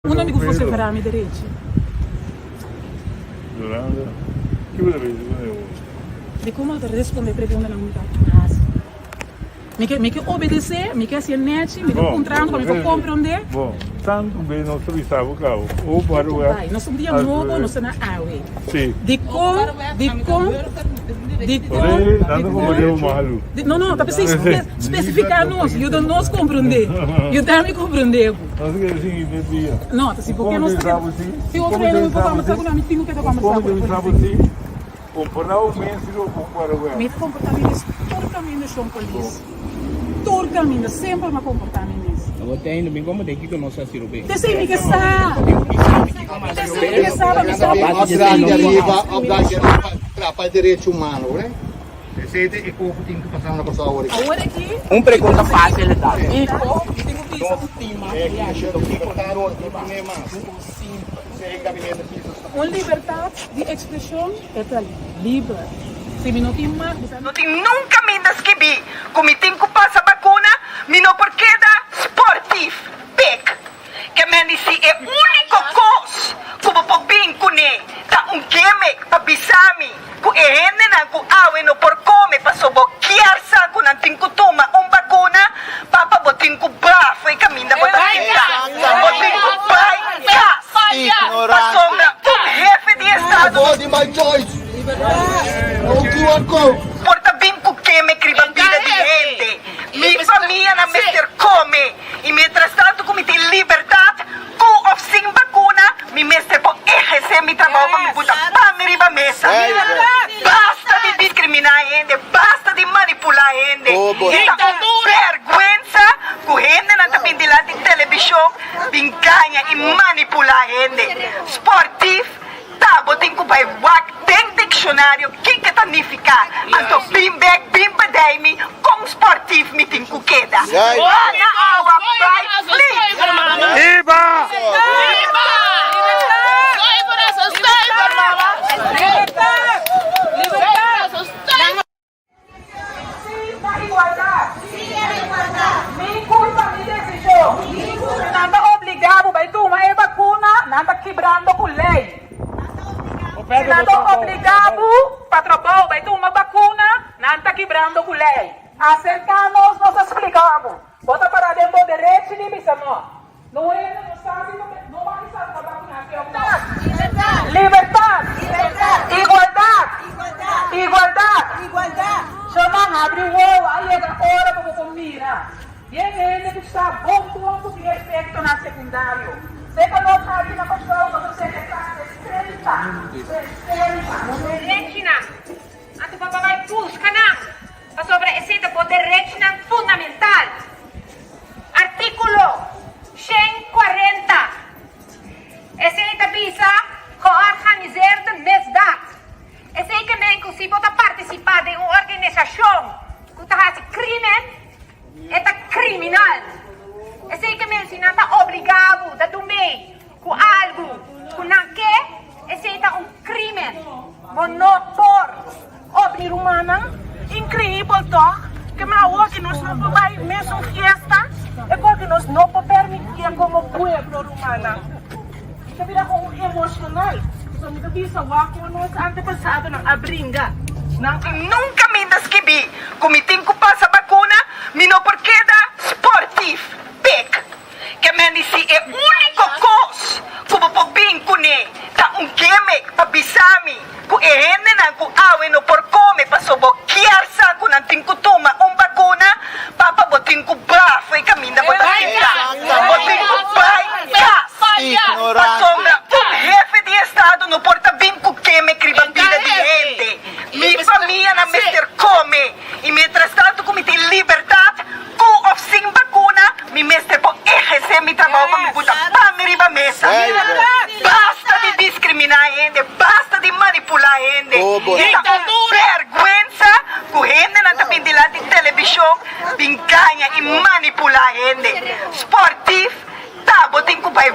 Un amico fosse per me direito. Yolanda, que beleza, né? De como eu respondo para pergunta na unidade. Me que obedecer, me que ser net, me que contrando, me que compreender. Bom, tanto bem não se sabe o carro. Ou para o Vai, nós somos dia novo, nós estamos na água. Sim. Tanto como deu malu. Não, tá precisando especificar nós, eu não nos compreender. Eu também compreender. Não sei assim, dia. Não, tá assim, porque nós estamos. Se eu treino, eu vou começar com a minha tenho que tocar uma Como estamos assim? Comprar o mês e comprar o meu comportamento é totalmente chompolis. Totalmente, sempre uma comportamento. Agora tem no bingo, mas tem que não se assirube. Você que sabe. Você que sabe, para direitos humanos, né? Esse é o povo tem que passar na pessoa agora. Agora aqui. Pergunta fácil, ele dá. Tenho visto. É que achando que botaram o problema. Uma liberdade de expressão é livre. Se me não tem mais, não tem nunca me descrevi. Como tem que passar vacuna, me não porque da sportivo, pec. Que me disse é único coisa como pode bem com ele. Tá game para bisami. Com ele na com awe no por come para soboquear sa com não tem que tomar vacuna. Papa botin com bravo e caminha para botin com pai gas. Ignorante. Jefe de estado. Body my choice. O QR Code. Porta bem com que me criba vida de gente. Minha família na Mr. Come. E mientras tanto, como tem liberdade, com ou sem vacuna, me mestre pode exercer meu trabalho para me botar para me riba mesa. Basta de discriminar a gente, basta de manipular a gente. Esta vergüenza, que a gente não está pendilando em televisão, bem ganha e manipular a gente. Sportivo, tá, botem que vai tem dicionário, que significa? Então, bim back, bim badaimi, com sportivo, me tem que queda. Na água, vai, flip. Iba! Nada obrigado, vai tomar a vacuna, nada quebrando com lei. Nada obrigado, patrão, vai tomar vacuna, nada quebrando com lei. Acercar-nos, nós explicamos. Bota para dentro do direito e missa não. Não é, não sabe, não vai saber a vacinação. Liberdade. Igualdade. Se não abre o olho, aí é da hora para você mirar. E ele que está bom de respeito na secundário. Sei que nós aqui na construção, você está 60. Regina, a tu papá vai buscar na sobre esse poder Regina fundamental. Artículo 140. Esse visa organizar de mesdaad. Esse que me inclusive pode participar de uma organização que está crime. É criminal. Esse que me ensina está obrigado a dormir com algo, com que esse é crime. Não por obra humana, incrível, que hoje nós não vai mesmo fiesta, é porque nós não podemos permitir como povo humano. Isso vira como emocional. Isso me diz que nós antepassados na brinca. Nunca me descrevi. Como tem que passar vacuna, me não porque da sportivo, pec. Que me disse é único coisa como pode bem com ele. Tá game para bisami. Com ele na com awe no por come para soboquear sa com não tem que tomar vacuna. Papa botin com bravo e caminha para botin com pai gas. Ignorante. Jefe de estado não porta bem com que me criba vida de gente. Minha família na Mr. Come. E mientras tanto, como tem liberdade, com ou sem vacuna, me mestre pode exercer meu trabalho para me botar para me riba mesa. Basta de discriminar a gente, basta de manipular a gente. Esta vergüenza, que a gente não está pendilando em televisão, bem ganha e manipular a gente. Sportivo, tá, botem que vai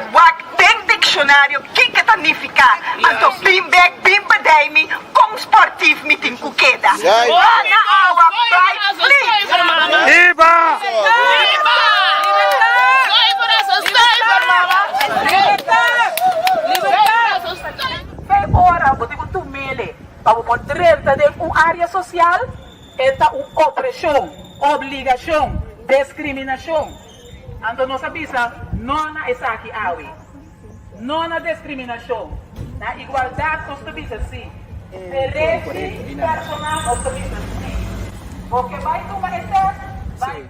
tem dicionário, que significa? Então, bim back, bim badaimi, com sportivo, me tem que queda. Na água, vai, flip. Iba! Libertad! renta de uma área social, é uma opressão, obrigação, discriminação. Então, nós sabemos, não é isso aqui, não é discriminação. Na igualdade, nós sabemos assim. Direito personal, nós sabemos assim. Porque vai tomar esse, vai.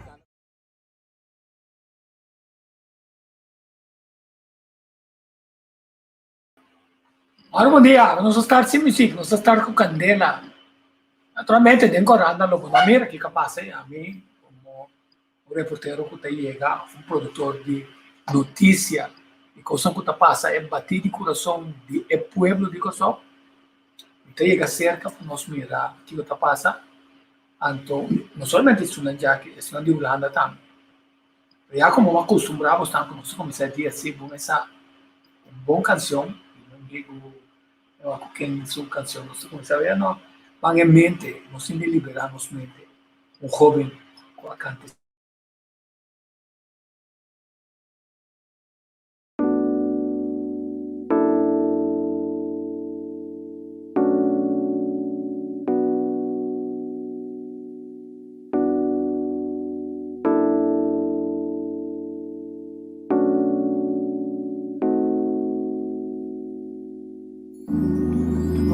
Ora, bom dia, nós estamos sem música, nós estamos com candela. Naturalmente, tem corrida no Bonamira, que capaz a mim, como reportero que chega, produtor de notícia, e coisa que passa é bater de coração do povo de coração. Então, chega cerca para nós mirar o que passa. Então, não somente isso não já que isso não de Holanda também. Já como acostumamos tanto, nós começamos a dizer assim, essa boa canção, não digo quem sua canção, nós começamos a ver, não, mas em mente, nós temos de liberar nossa mente, jovem com a canta.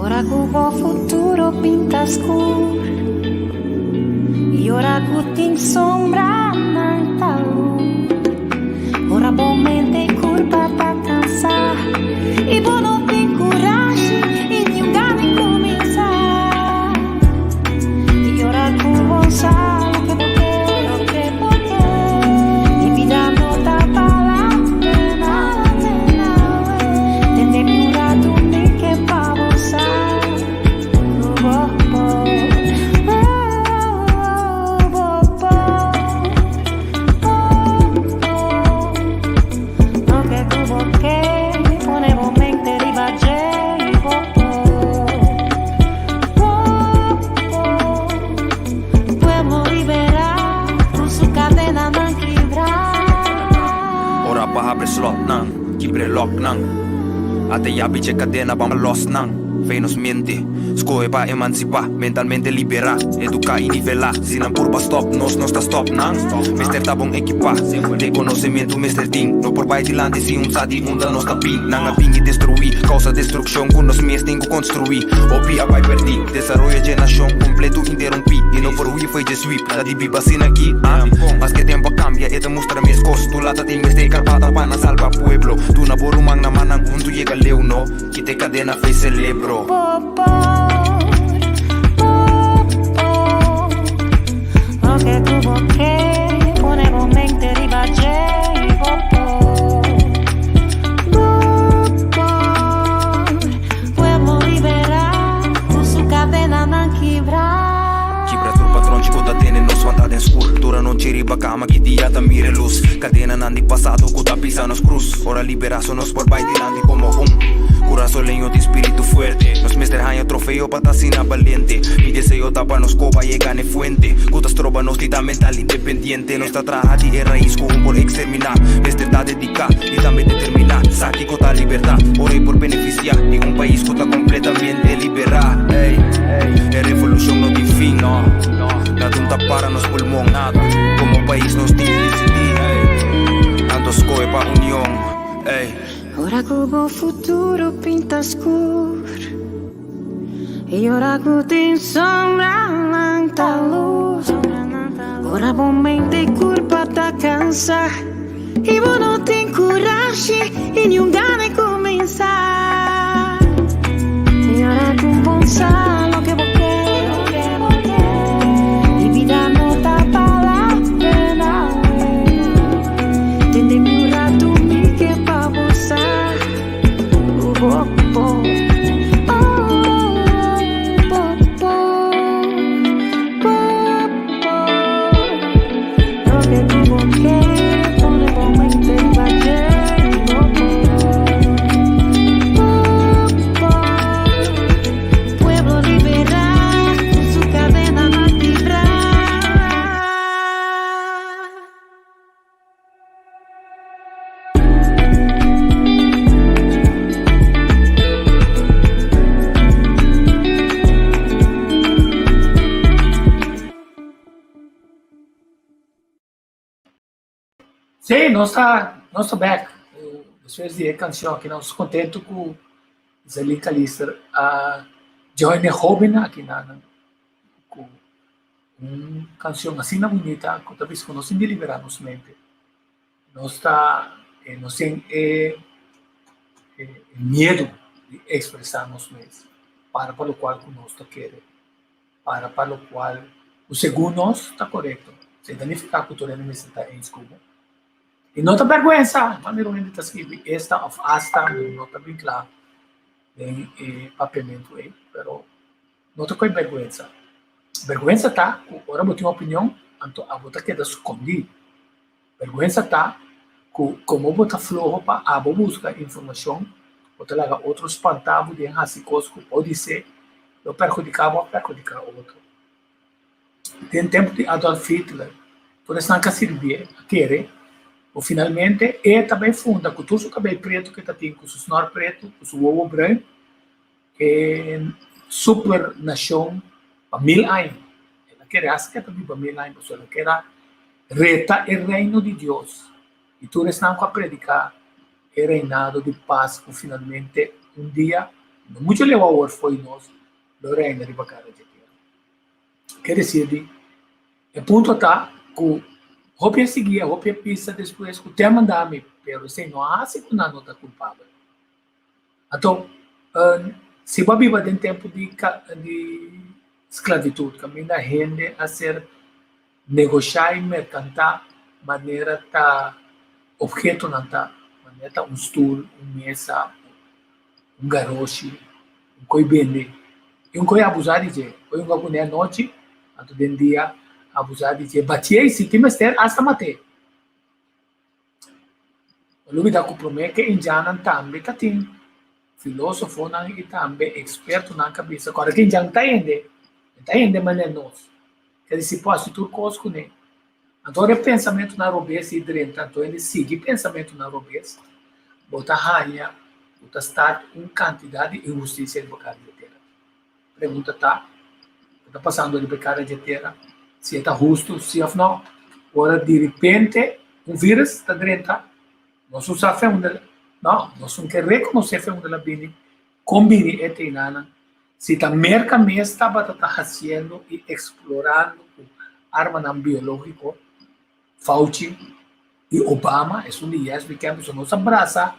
Ora que o futuro pinta escuro e ora que tem sombra na luz. Ora bommente culpa tá cansar e bom não tem coragem e ninguém nem começar. E ora que o bom sabe que porque e vida não tá palavra nada tem de curar do nem que pa slot nang, kibre lock nang. Ate yabi che cadena bang lost nang. Venus mente, scoe pa emancipa, mentalmente libera, educa y nivela, sin purba stop, nos no está stop nang. Mister tabong equipa, de conocimiento Mr. Ding, no por baitilante si un sadi unda no está pin, nang ping y destruir, causa destrucción con los mies tengo construir, opi a pai perdi, desarrollo generación completo interrompi, y no por hui fue de sweep, la di biba sin aquí, mas que tiempo cambia, y te muestra mis cosas, tu lata te miste carpata para salva pueblo, tu na borumang na manang junto llega leo no, que te cadena fe celebro. Che tu che ponevo mente ribagge pueblo liberar tu su cadena non quebrar. Quebra tu patrão de coda tene nos fantada escultura non ci riba cama che dia ta mire luz cadena nan di passato coda pisa nos cruz ora liberação nos por baitilandi como corazón leño de espíritu fuerte. Nos Mr. Hanya trofeo patasina valiente. Mi deseo tapa nos copa y gane fuente. Cutas tropa nos tita mental independiente. Nuestra traja de raíz como por exterminar. Mr. ta dedica y también determinar. Saki cota libertad. Orei por beneficiar de un país cota completamente liberal. Ey, la revolución no tiene fin, no. La tunta para nos pulmón, nada. Como país nos tiene decidir. Tanto scoe pa unión, ey. Ora che il futuro pinta scuro e ora che ti sombra tanta luz. Ora bommente colpa da cansa e voi non ti coragem e ninguém ne começar. E ora che un buon sa lo che vuoi e vida non ta palavra nada tende miura tu mi che pa passar o popo. Pueblo libre. Sim, nós está back. Depois de canção que nós contento com Zelin Kalister a Joine Robin aqui com uma canção assim na bonita, que talvez nós não deliberamos mente. Nós tem medo de expressarmos mesmo, para o qual nós queremos, para o qual o segundo nós está correto. Se danificar a cultura não está em Cuba. E não está vergonha, maneiro ainda está escrito, esta of asta, não está bem claro, em papeamento aí, pero não está com vergonha. Vergonha está, agora eu tenho uma opinião, então a bota queda escondida. Vergonha está, como eu botar flojo para a buscar informação, botar lá outros espantavos de racicosco, pode ser, eu perjudicar outro. Tem tempo de Adolf Hitler, por isso não servir, querer, ou finalmente, também funda, com todo o cabelo preto que está tendo, com o snor preto, com o ovo branco, super nação, para 1000 anos. Ela quer acho que também para 1000 anos, ela quer reta o reino de Deus. E tu estás a predicar o reinado de paz, que finalmente, um dia, não muito levou foi nós, o reino de Bacara de Terra. Quer dizer, o ponto está que Ropia seguia, Ropia pisa depois que o tema mandame, pero sem não há que não está culpável. Então, se vai viver em tempo de esclavitud, caminha a gente a ser negociar e mercantar maneira tá objeto não tá, maneira tá stool, mesa, garoche, coi vende, e coi abusar de je, coi gaguné noite, ato den dia abusar de je, batia e se timester hasta mate. Lubi da compromete que indianan também tá tem filósofo não e também experto na cabeça, agora que indian tá ende maneira nós, que ele se pode turcos com ele. Então, o pensamento na robês e direito, então ele segue pensamento na robês, bota raia, bota estar com quantidade de injustiça de Bacara de Terra. Pergunta está passando de Bacara de Terra, se está justo, se não. Agora, de repente, um vírus está dentro, nós não sabemos, não, nós não queremos reconhecer onde ela vem, combine e inana, se está mercamente estava fazendo e explorando arma não biológico, Fauci e Obama, é um dia que a nossa abraça,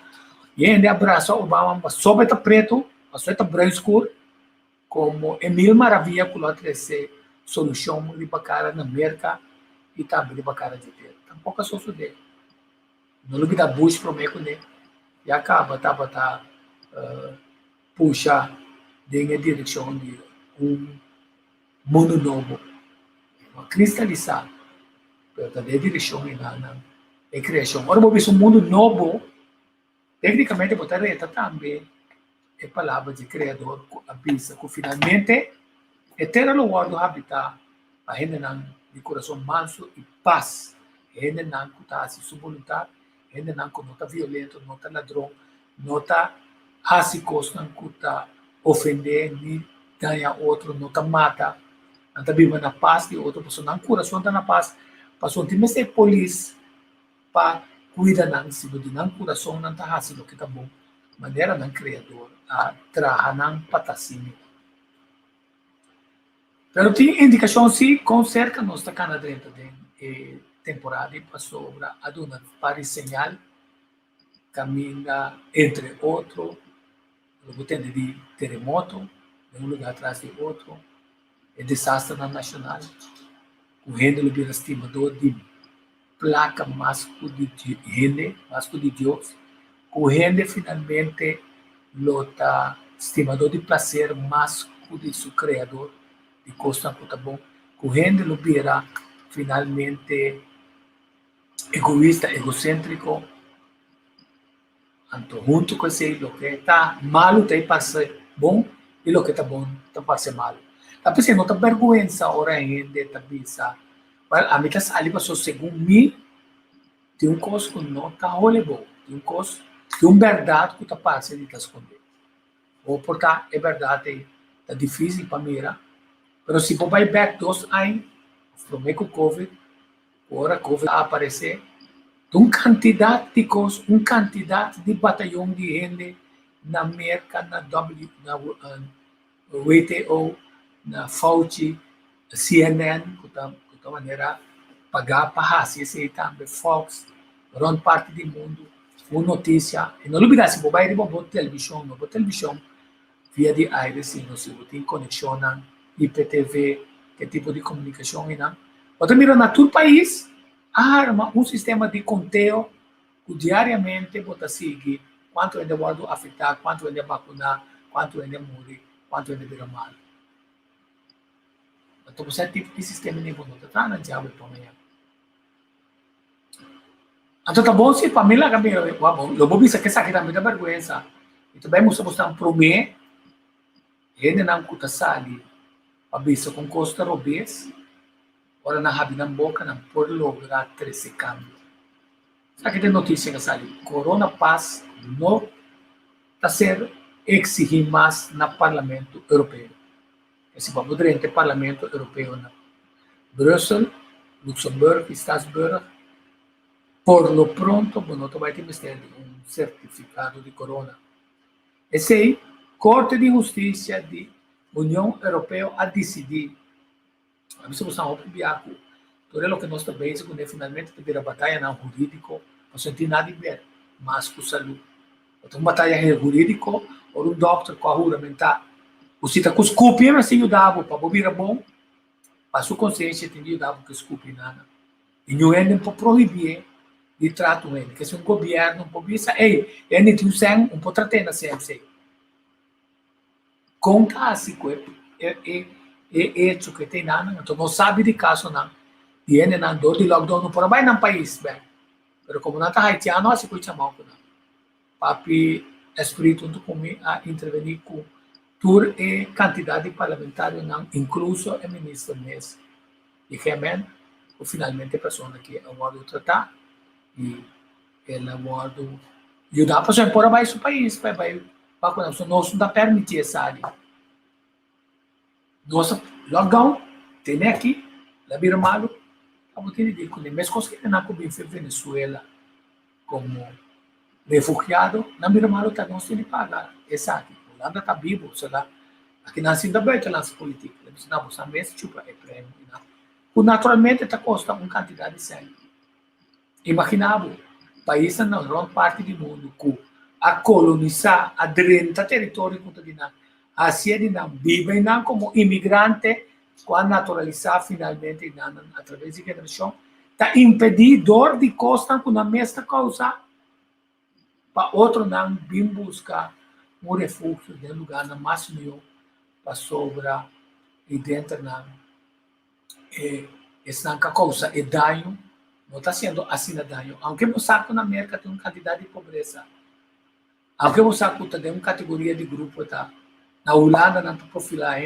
e ainda abraça Obama, mas sobre está preto, mas sobre está branco escuro, como Emil Maravilha, que lá trouxe solução de Bacara na América e também de Bacara de Terra. Tampouco é só isso dele. Não lhe dá Bush para o meio dele, e acaba, puxa, em direção de mundo novo, cristalizado, da direção e criação. Agora, vamos ver um mundo novo, tecnicamente, botar reta também é palavra de criador, avisa que finalmente, eterno lugar do habitat, a gente não de coração manso e paz, a gente não está assim, sua vontade, a gente não está violento, não está ladrão, não está racicos, não está ofender, nem ganhar outro, não está mata, não está vivendo na paz de outra pessoa, não coração está na paz, passou um time de polícia para cuidar não, se não coração não está fazendo o que está bom, maneira não criador, a trabalhar não patrocínio. Pero tem indicação se com cerca nós está canadrenta de temporada e passou a dona para señal caminha entre outro, o tem de terremoto, de um lugar atrás de outro, é desastre nacional, o rende vira estimador de placa masco de rende, masco de Deus, o rende finalmente lota estimador de prazer masco de seu criador, de costa que tá bom, o rende vira finalmente egoísta, egocêntrico, então, junto com esse, o que está malo tem para ser bom e o que está bom tem para ser malo. Tapi se não está vergonha ora ainda está bisa. A mim está ali para segundo mim tem coisa que não está olhando, tem coisa, tem verdade que está passando e está escondendo. Ou portanto é verdade, está difícil para mirar. Mas se for vai back 2 anos, promete que o Covid, agora Covid aparecer, uma quantidade de batalhão de gente na América, na WTO, na Fauci, CNN, de maneira pagar para esse também Fox, grande parte do mundo, uma notícia, e não olvidar se você vai para televisão, via de aire, se você tem conexão na IPTV, que tipo de comunicação é não. Você mira na todo país, arma um sistema de conteúdo que diariamente você segue quanto ainda vai afetar, quanto ainda vacinar, quanto ainda morrer, quanto ainda virar mal. Então, você tipo de sistema nem você está na diabo para amanhã. Então, tá bom se para mim lá também, eu vou dizer que essa aqui também dá vergonha. E também você está prometer, ele não custa sali, para ver com costa robês, ora na rabi na boca, não pode lograr 13 câmbios. Aqui tem notícia que sali, Corona Paz não está sendo exigir mais no Parlamento Europeu. Esse vamos durante o Parlamento Europeu na Bruxelas, Luxemburgo, Estrasburgo, por lo pronto, não vai ter um certificado de corona. Esse aí, Corte de Justiça da União Europeia a decidir. A mim, se você não opinar, tudo o que nós estamos vendo, finalmente, ter a batalha não jurídico, não tem nada a ver, mas com saúde. Então, uma batalha jurídica, ou um doutor com a juramentar, você está com os cupim, mas se ajudava para vir bom, a sua consciência tem ajudava com os cupim nada. E não é nem para proibir de trato ele, que se um governo pode dizer, ei, ele tem um sangue, pode tratar na CMC. Conta assim, é isso que tem nada, então não sabe de caso não. E ele não andou de lockdown, não pode mais no país, bem. Mas como não está haitiano, assim que eu chamo não. Papi, espírito não come a intervenir com toda a quantidade de parlamentares, não, incluso o ministro mesmo. E realmente, finalmente a pessoa que eu vou tratar, e ela vai ajudar a pessoa a pôr abaixo do país, vai nós não permitir essa área. Nossa lockdown, tem aqui, lá vira malo, vamos ter de dizer, mesmo coisa que não coube em Venezuela como refugiado, não vira malo, tá nós temos que pagar, essa aqui, Holanda está vivo, sei lá, aqui na Cinda Beita, lança política, não, você mesmo chupa é prêmio, naturalmente está custando uma quantidade de sangue. Imaginável, país na grande parte do mundo que a colonizar, a 30 territórios que assim vivem como imigrante, quando naturalizar finalmente através da geração, está impedido de costa com a mesma causa, para outro não vir buscar um refúgio em lugar mais meu, para sobrar e dentro não. Essa causa é dano. Não está sendo assim daño. Aunque você sabe na América tem uma quantidade de pobreza. Aunque você sabe que tem uma categoria de grupo, tá? Na Holanda não está profilar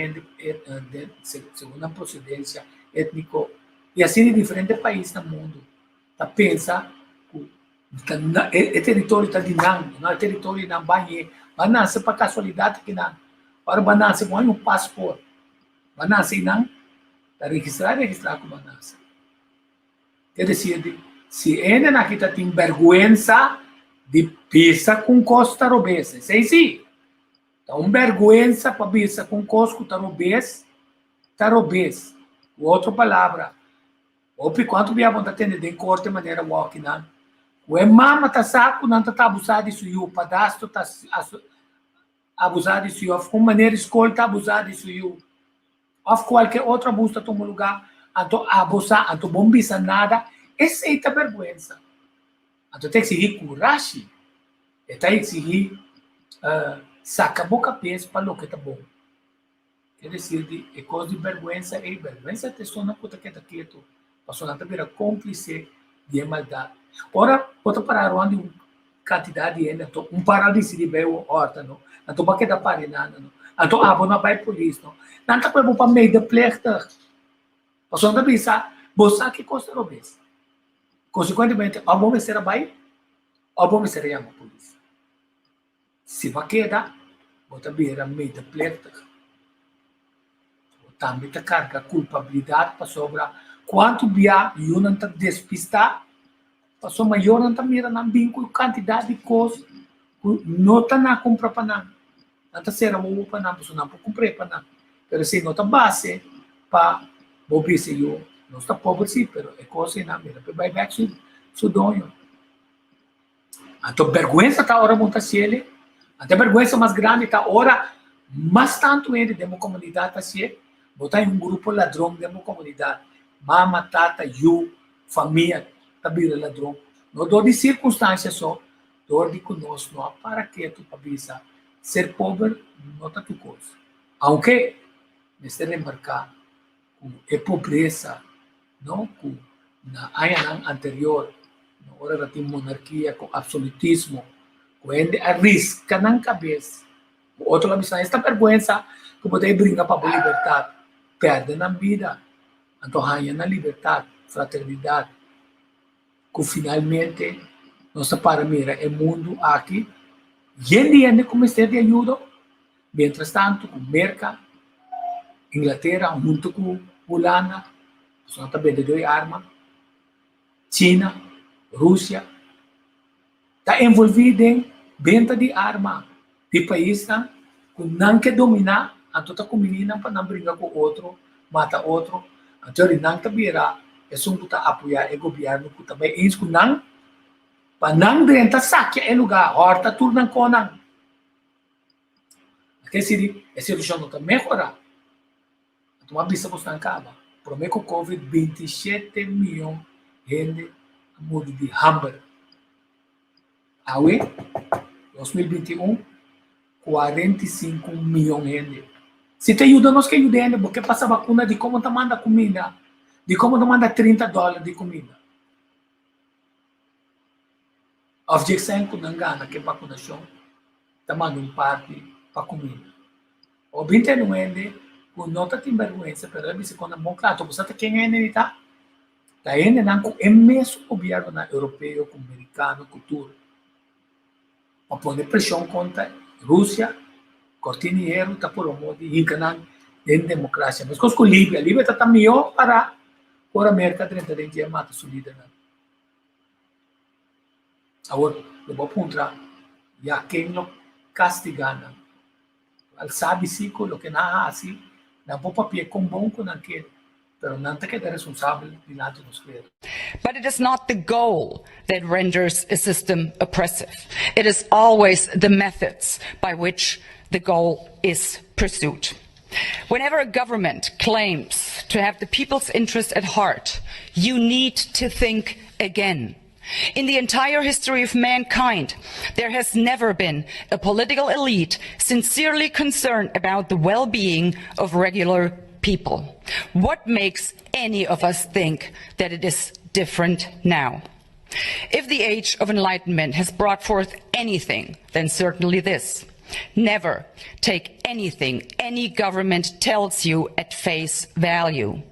segundo a procedência étnico. E assim em diferentes países do mundo. Tá pensa que o território está dinâmico, não é território não banhe. Vai nascer para casualidade que não. Agora vai nascer com um passaporte. Vai nascer não. Está registrado como vai nascer. Quer dizer, se ele não tem vergonha de pisar com costa robesa, sei sim. Então, vergonha para pisar com costa robesa, outra palavra. Ou quanto viavam está tendo de corte de maneira walking, não. O mama está saco, não está abusado disso, e o padastro está abusado disso, ou com maneira escolha está abusado disso, ou qualquer outro abuso está tomando lugar. Então, abusar, então, bom bisa nada, essa é a vergonha. Então, tem que exigir coragem, tem que exigir saca a boca peso para o que está bom. Quer dizer, é coisa de vergonha, a pessoa não pode estar quieto, a pessoa não está cúmplice de maldade. Ora, pode parar onde uma quantidade de gente, um paralise de veio horta, não? Então, para que dá para nada, não? Então, não vai por isso, não? Não está para meio de pleita. Você não pensa, você que custa o bem. Consequentemente, ou vamos ser bem, ou vamos ser a polícia. Se vai quedar, você vira meio de pleita. Também te carga culpabilidade para sobrar quanto via e não está despistar Passou maior não mira não bem com quantidade de coisas, não tá na compra para não. Não tá será o para não, pessoa não pode comprar para não. Mas se não tá base para bobir se eu não está pobre sim, mas é coisa não mira, vai back su dono. Então vergonha tá hora monta ele, até vergonha mais grande tá hora mais tanto ainda demo comunidade tá se botar em grupo ladrão demo comunidade, mama, tata, you, família tabira ladrão. Não dor de circunstâncias só, dor de conosco, não para que tu pabisa ser pobre não tá tu coisa. Aunque nesse remarcar com a pobreza, não com na ano anterior, na hora da monarquia com absolutismo, com ele arrisca na cabeça. O outro lado esta vergonha que pode brincar para a liberdade, perde na vida, então ganha na liberdade, fraternidade, que finalmente nossa para mira é mundo aqui, gente começa de ajuda, mientras tanto com Merca, Inglaterra, junto com Holanda, são também de armas, China, Rússia, está envolvida em venda de armas de país que não quer dominar, então está com menina para não brigar com outro, mata outro, então ele não está virando, é só para apoiar o governo que também é isso que não, para não renta saque é lugar, horta turna com não. Porque se a situação não está melhorar, então a bisa você não acaba. Promete que o Covid 27 milhões de gente morre de hambre. Aí, 2021, 45 milhões de gente. Se te ajuda, nós que ajudamos, porque passa vacuna de como te manda comida, de como te manda $30 de comida. A objeção que não gana que vacunação, te manda parte para comida. O 29 com nota de vergonha, pero ele se quando bom claro, você tá quem é ele tá? Tá ele não com é mesmo governo na europeu, com americano, cultura. Para pôr pressão contra Rússia, cortineiro tá por um modo de encanar em democracia. Mas com Líbia tá melhor para a América 30 dias mata sua líder. Agora, eu vou apontar, já quem não castigana, ele sabe sim o que não há assim, não pode papel com bom com aquele, pero não tem que ser responsável de nada nos ver. But it is not the goal that renders a system oppressive. It is always the methods by which the goal is pursued. Whenever a government claims to have the people's interest at heart, you need to think again. In the entire history of mankind, there has never been a political elite sincerely concerned about the well-being of regular people. What makes any of us think that it is different now? If the age of enlightenment has brought forth anything, then certainly this. Never take anything any government tells you at face value.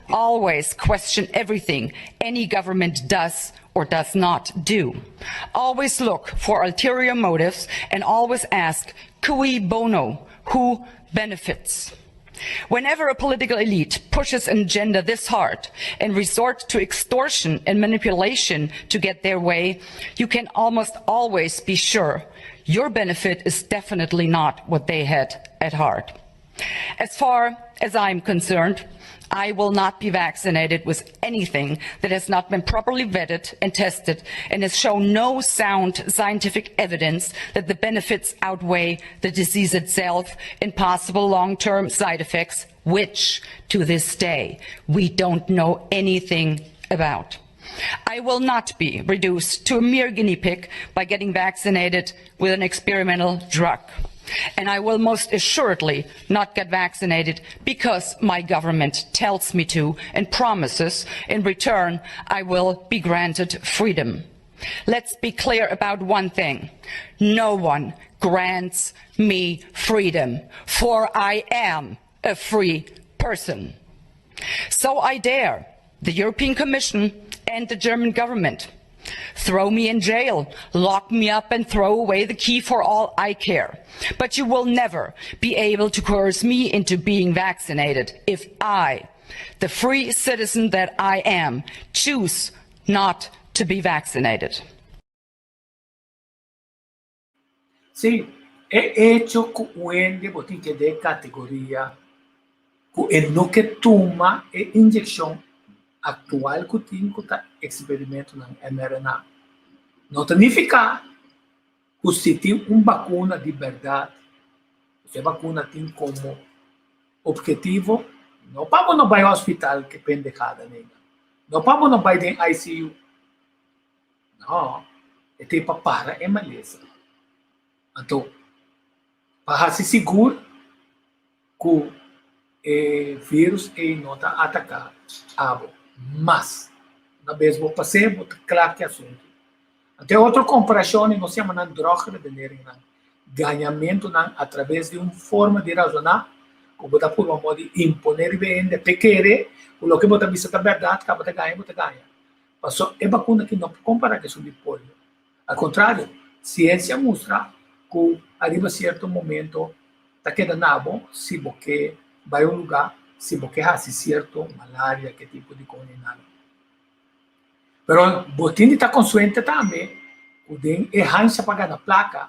Always question everything any government does or does not do. Always look for ulterior motives and always ask, cui bono, who benefits? Whenever a political elite pushes an agenda this hard and resorts to extortion and manipulation to get their way, you can almost always be sure your benefit is definitely not what they had at heart. As far as I'm concerned, I will not be vaccinated with anything that has not been properly vetted and tested and has shown no sound scientific evidence that the benefits outweigh the disease itself and possible long-term side effects, which, to this day, we don't know anything about. I will not be reduced to a mere guinea pig by getting vaccinated with an experimental drug. And I will most assuredly not get vaccinated because my government tells me to and promises in return I will be granted freedom. Let's be clear about one thing. No one grants me freedom, for I am a free person. So I dare the European Commission and the German government. Throw me in jail, lock me up and throw away the key for all I care. But you will never be able to coerce me into being vaccinated if I, the free citizen that I am, choose not to be vaccinated. Sì, è hecho quando botica de categoria que no que toma e injeção atual que tem que tá experimento na mRNA. Não significa que se tem vacuna de verdade, essa vacuna tem como objetivo, não para não vai ao hospital que pendejada nega, não para não vai em ICU, não, é tipo para é maleza. Então, para se seguro que o vírus não está atacando, mas na vez vou passar, vou claro que é assunto. Até outra comparação, não se chama droga de dinheiro, ganhamento através de uma forma de razonar, como está por uma modo de imponer bem, de pequere, o que você visa da verdade, que você ganha. Passou, é vacuna que não compara com o polio. Ao contrário, ciência mostra que arriba certo momento, está quedando bom, se você vai a um lugar, se você tem certo malária, que tipo de coisa nada. Pero você está consciente também, o den errância pagar na placa,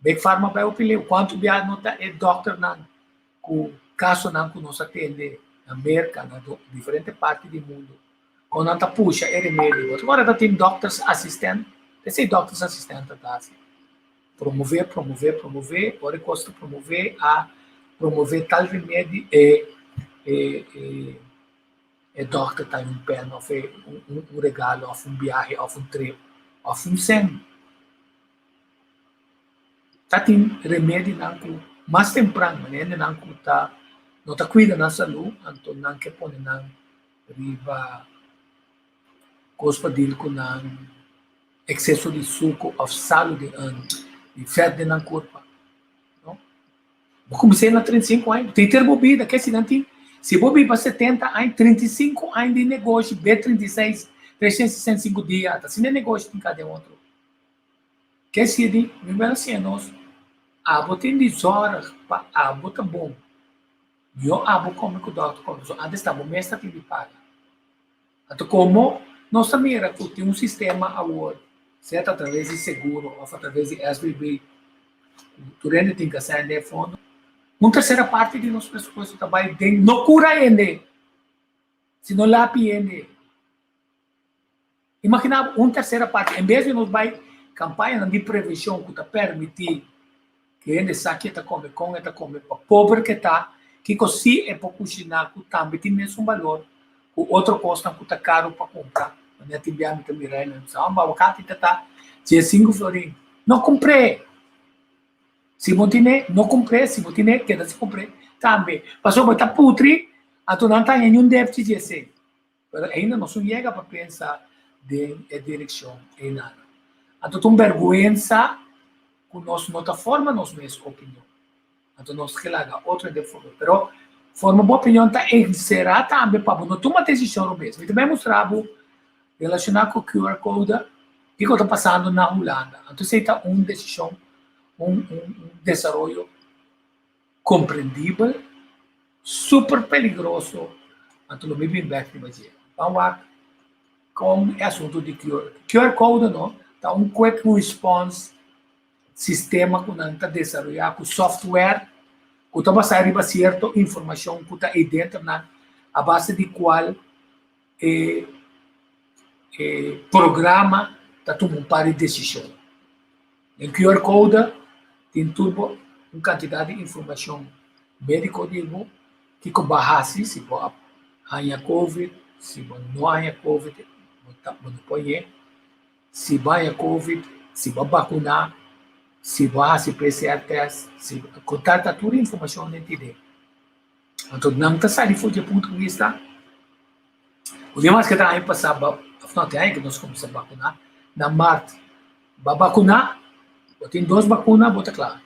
Big Pharma vai opinar quanto de nota é doctor não, o caso não que nós atende na América, na diferentes partes do mundo, quando não está puxa é remédio. Agora está tem doctors assistente, esse doctors assistente está assim. Promover, agora custa promover tal remédio e doctor está em pé, um regalo, um viagem, um trip, um sem. Tá tem remédio não mais temprano, ainda não está cuidando da saúde, então não que põe não riba coisa dele com não excesso de suco ou sal de fede na corpo, não? Vou começar na 35 anos, tem ter bebida, que se não tem, se bebida para 70 anos, 35 anos de negócio, B36, 365 dias, tá sem negócio tem cada outro. Que se de, me vai assim, nós tem 10 horas para tá bom. Eu como que o doutor como antes estava mestre tem de pagar. Então como nós também tem um sistema agora, certo através de seguro ou através de SBB, tu ainda tem que sair de fundo. Uma terceira parte de nosso pressuposto também tem não cura ainda, se não lápis ainda. Imagina uma terceira parte, em vez de nós vai campanha de prevenção que permitir que ainda saque está come com está come para pobre que está que se é para cozinhar que também tem mesmo valor o outro custa que está caro para comprar né tem bem também né sabe o bacate está 5 florim não comprei se você não comprei se você quer se comprei também passou para putri a tu não está em nenhum déficit de esse mas ainda não chega para pensar de direção em nada então tem vergonha que nós não forma nossa opinião. Então nós que laga outra de forma, pero forma boa opinião tá será também para não tomar decisão mesmo. E também mostrava relacionado com o QR Code que está passando na Holanda. Então se está uma decisão, desenvolvimento compreendível, super perigoso. Então não me vem bem de fazer. Vamos lá com o assunto de QR Code não, tá quick response sistema que não está desenvolvido, com software, que está basado em certa informação que está aí dentro, a base de qual programa está tomando para decisão. Em QR Code tem tudo uma quantidade de informação médica que com base se pode há Covid, se não há Covid, não pode se vai a Covid, se vai vacinar, se vai se PCR test, se contar toda a informação dentro dele. Então, não está saindo de ponto de vista. O dia mais que está aí passado, afinal tem aí que nós começamos a vacinar, na Marte, vai vacinar, tem 2 vacinas, bota claro.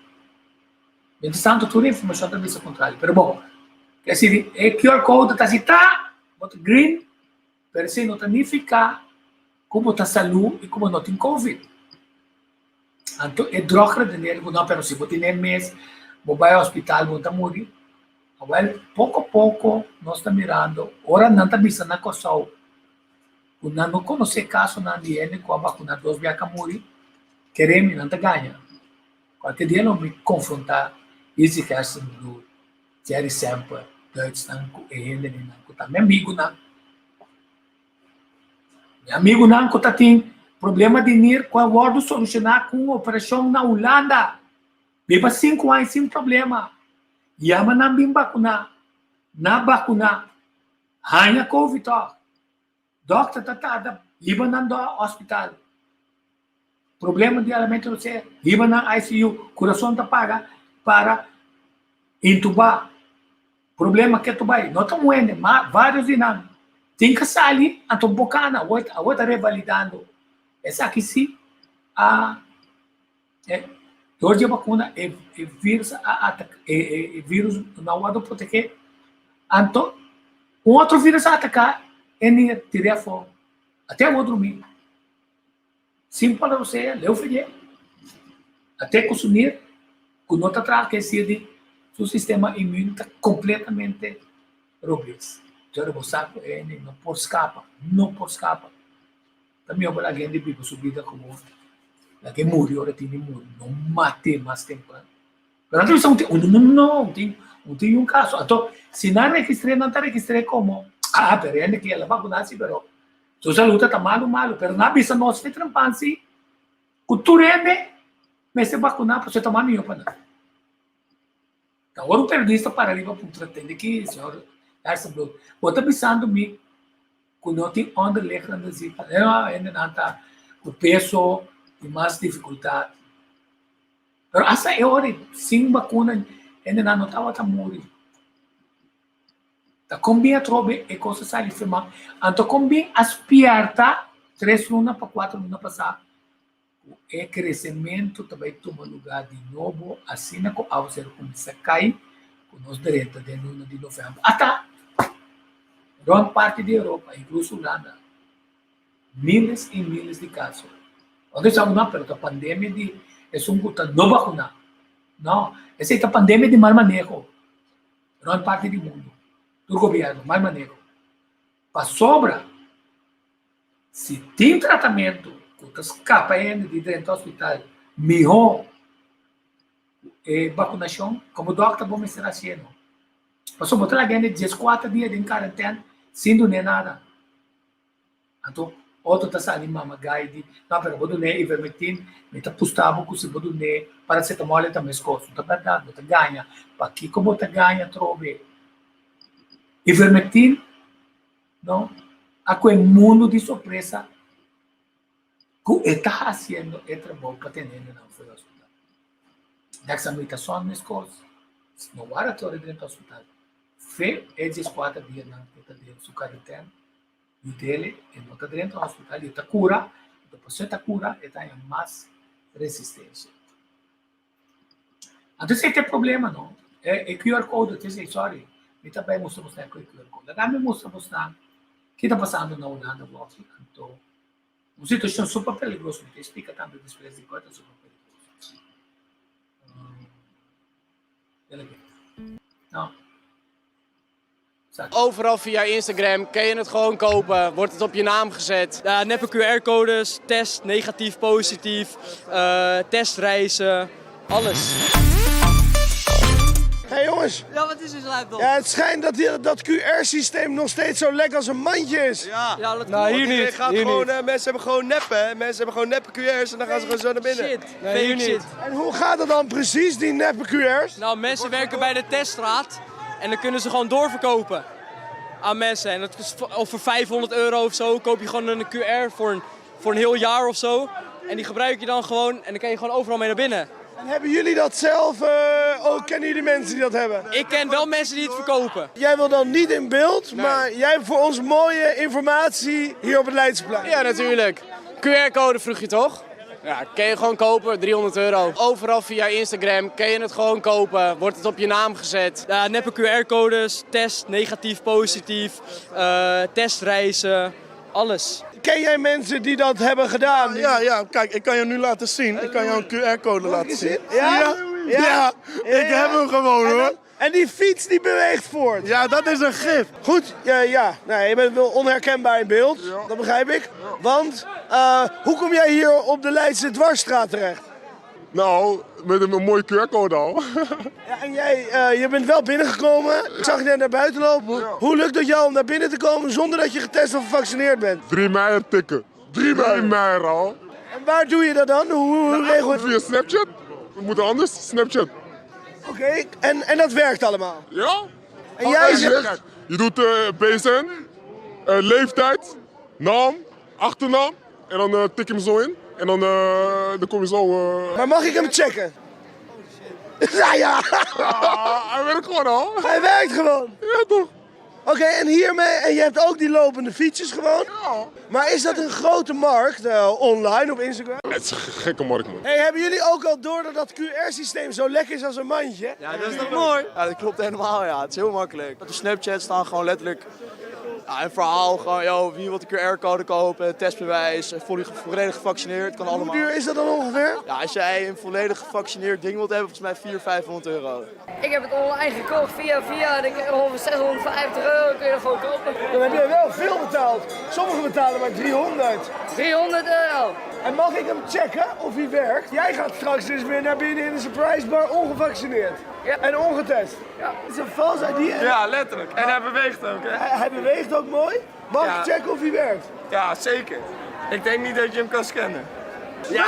Entretanto, toda a informação está vista contrária. Mas, bom, quer dizer, o QR Code está assim, bota green, para se não significa como está a saúde e como não tem Covid. Então, é droga de dinheiro, não, mas se você tem mês, você vai ao hospital, você está morrer. Pouco a pouco, nós estamos mirando, ora não está pensando na coisa, Quando não conhece caso na DN com a vacuna 2 via Camuri, queremos não ganha. Qualquer dia não me confrontar esse caso do Jerry Sample, Deutschland, ele não meu amigo não. Meu amigo não que tem problema de ir com a Word solucionar com operação na Holanda. Beba 5 anos sem problema. Yama não bem vacuna, na vacuna, hanya Covid ó. Doctor tatada, iba na do hospital. Problema de alimento você, iba na ICU, coração tá paga para intubar. Problema que tu vai, não tá moendo, mas vários dinam. Tem que sair a tua bocana, a outra revalidando. Essa aqui sim, hoje a vacuna é vírus, vírus não pode proteger. Então, outro vírus atacar, ele tira fora. Até eu vou dormir. Simples para você, leu filho. Até consumir, com nota atrás, que se seu sistema imune está completamente robusto. Então, você sabe, ele não pode escapar. Não pode escapar. Também eu alguém de vivo subida como alguém morreu, agora tem morrer. Não mate mais tempo. Mas não tem um caso. Então, se não registrei, não está registrei como. Pero ele que ela vacuna-se, pero sua saúde está malo. Pero na bisa nós se trampansi, culturebe, mas se vacunar para você tomar nenhum para nada. Agora o periodista para ali para pretende que senhor essa blog. Outra pensando me quando eu tenho onde ler na zipa, ainda não está o peso e mais dificuldade. Pero essa é hora sem vacuna ainda não estava tão morrer. Da combina trobe e coisa sai firma. Anto combina aspirta 3 lunas para 4 lunas passar. O crescimento também toma lugar de novo, assim como ao ser começa a cair, com os direitos de luna de novembro. Até grande parte da Europa, incluso Holanda, miles e miles de casos. Onde estamos não, pero a pandemia de é um não vacuna. Não, essa é a pandemia de mal manejo. Grande parte do mundo. Do governo, mais maneiro. Para sobra, se tem tratamento, que escapa de dentro do hospital, melhor vacinação, como o doutor vamos estar fazendo. Para sobra, alguém de 14 dias de quarentena, sem doer nada. Então, outro está saindo, mamagaide, não, pero vou doer ivermectin, me está postando que se vou doer, paracetamol e também escoço. Não está verdade, não ganha. Para aqui, como está ganha, trobe. Ivermectin, não? Aqui é um mundo de surpresa que está fazendo é trabalho para ter não foi ao hospital. Dessa meditação nas coisas, no laboratório dentro do hospital, fez esses 4 dias na dentro do quarentena, e dele, ele não está dentro do hospital, ele está cura, depois você está cura, ele está em mais resistência. Então, você tem problema, não? É QR Code, você diz, sorry. E também mostramos na QR Code. Também mostramos na o que está passando na Holanda, então, uma situação super perigosa, que explica também depois de coisa super perigosa. Não. Overal via Instagram kan je het gewoon kopen, wordt het op je naam gezet. Neppe QR-codes, test, negatief, positief, testreizen, alles. Hé jongens. Ja, wat is er lijp dan? Ja, het schijnt dat QR-systeem nog steeds zo lekker als een mandje is. Ja, dat nou, hier niet. Mensen hebben gewoon neppen. Mensen hebben gewoon neppe QR's en dan gaan ze gewoon zo naar binnen. Shit, nee, hier niet. En hoe gaat het dan precies, die neppe QR's? Nou, mensen werken bij de teststraat en dan kunnen ze gewoon doorverkopen aan mensen. En dat is voor €500 of zo koop je gewoon een QR voor een heel jaar of zo. En die gebruik je dan gewoon en dan kan je gewoon overal mee naar binnen. En hebben jullie dat zelf, ook kennen jullie mensen die dat hebben? Ik ken wel mensen die het verkopen. Jij wil dan niet in beeld, nee. Maar jij hebt voor ons mooie informatie hier op het Leidseplein. Ja, natuurlijk. QR-code vroeg je toch? Ja, kan je gewoon kopen, €300. Overal via Instagram kan je het gewoon kopen, wordt het op je naam gezet. Neppe QR-codes, test, negatief, positief, testreizen, alles. Ken jij mensen die dat hebben gedaan? Ja, kijk, ik kan je nu laten zien. Ik kan jou een QR-code laten zien. Ja? Ja, ik heb hem gewoon hoor. En die fiets die beweegt voort. Ja, dat is een gif. Goed, je bent wel onherkenbaar in beeld. Dat begrijp ik. Want, hoe kom jij hier op de Leidse Dwarsstraat terecht? Nou, met een mooie QR-code al. Ja, en je bent wel binnengekomen. Ik zag je net naar buiten lopen. Hoe lukt het jou om naar binnen te komen zonder dat je getest of gevaccineerd bent? 3 mei tikken. 3 mei al. En waar doe je dat dan? Hoe regel je het? Via Snapchat. We moeten anders, Snapchat. Oké, en dat werkt allemaal? Ja. En jij zegt... Je doet BSN, leeftijd, naam, achternaam. En dan tik je hem zo in. En dan kom je zo... Maar mag ik hem checken? Ja. Hij werkt gewoon al. Hij werkt gewoon? Ja, toch. Oké, en hiermee, en je hebt ook die lopende fietsjes gewoon? Ja. Maar is dat een grote markt, online op Instagram? Het is een gekke markt, man. Hey, hebben jullie ook al door dat dat QR-systeem zo lekker is als een mandje? Ja, dat is toch mooi? Ja, dat klopt helemaal, ja. Het is heel makkelijk. Op de Snapchat staan gewoon letterlijk een verhaal. Gewoon, wie wil de QR-code kopen, testbewijs, volledig gevaccineerd. Kan allemaal. Hoe duur is dat dan ongeveer? Ja, als jij een volledig gevaccineerd ding wilt hebben, volgens mij 400-500 euro. Ik heb het online gekocht via denk ik, ongeveer 650 euro kun je er gewoon kopen. Dan heb je wel veel betaald. Sommigen betalen maar 300. 300 euro. En mag ik hem checken of hij werkt? Jij gaat straks dus weer naar binnen in de surprise bar ongevaccineerd. Ja. En ongetest. Ja. Het is een vals ID. Ja, letterlijk. En hij beweegt ook, hè? Hij beweegt ook mooi. Mag ik checken of hij werkt? Ja, zeker. Ik denk niet dat je hem kan scannen. Ja!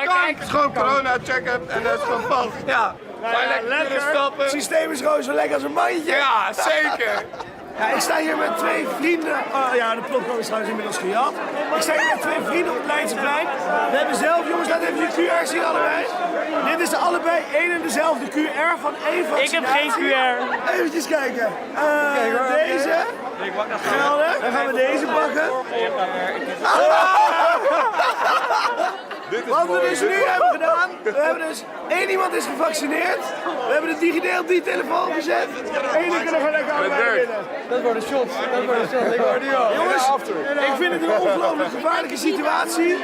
Kijk, het is gewoon corona check-up en dat is gewoon vast. Ja, lekker stappen. Het systeem is gewoon zo lekker als een mandje. Ja, zeker. Ja, ik sta hier met 2 vrienden. De plopkap is trouwens inmiddels gejat. Ik sta hier met 2 vrienden op het Leidseplein. We hebben zelf, jongens, laat even je QR zien allebei. Dit is allebei één en dezelfde QR van één vaccinatie. Ik heb geen QR. Eventjes kijken. Deze. Gelden. Dan gaan we deze pakken. Wat we dus nu hebben gedaan, we hebben dus 1 iemand is gevaccineerd. We hebben de digideel die telefoon gezet. 1 kunnen gewoon lekker allebei binnen. Dat wordt een shot. Ik hoor die al. Jongens, ik vind het een ongelooflijk gevaarlijke situatie.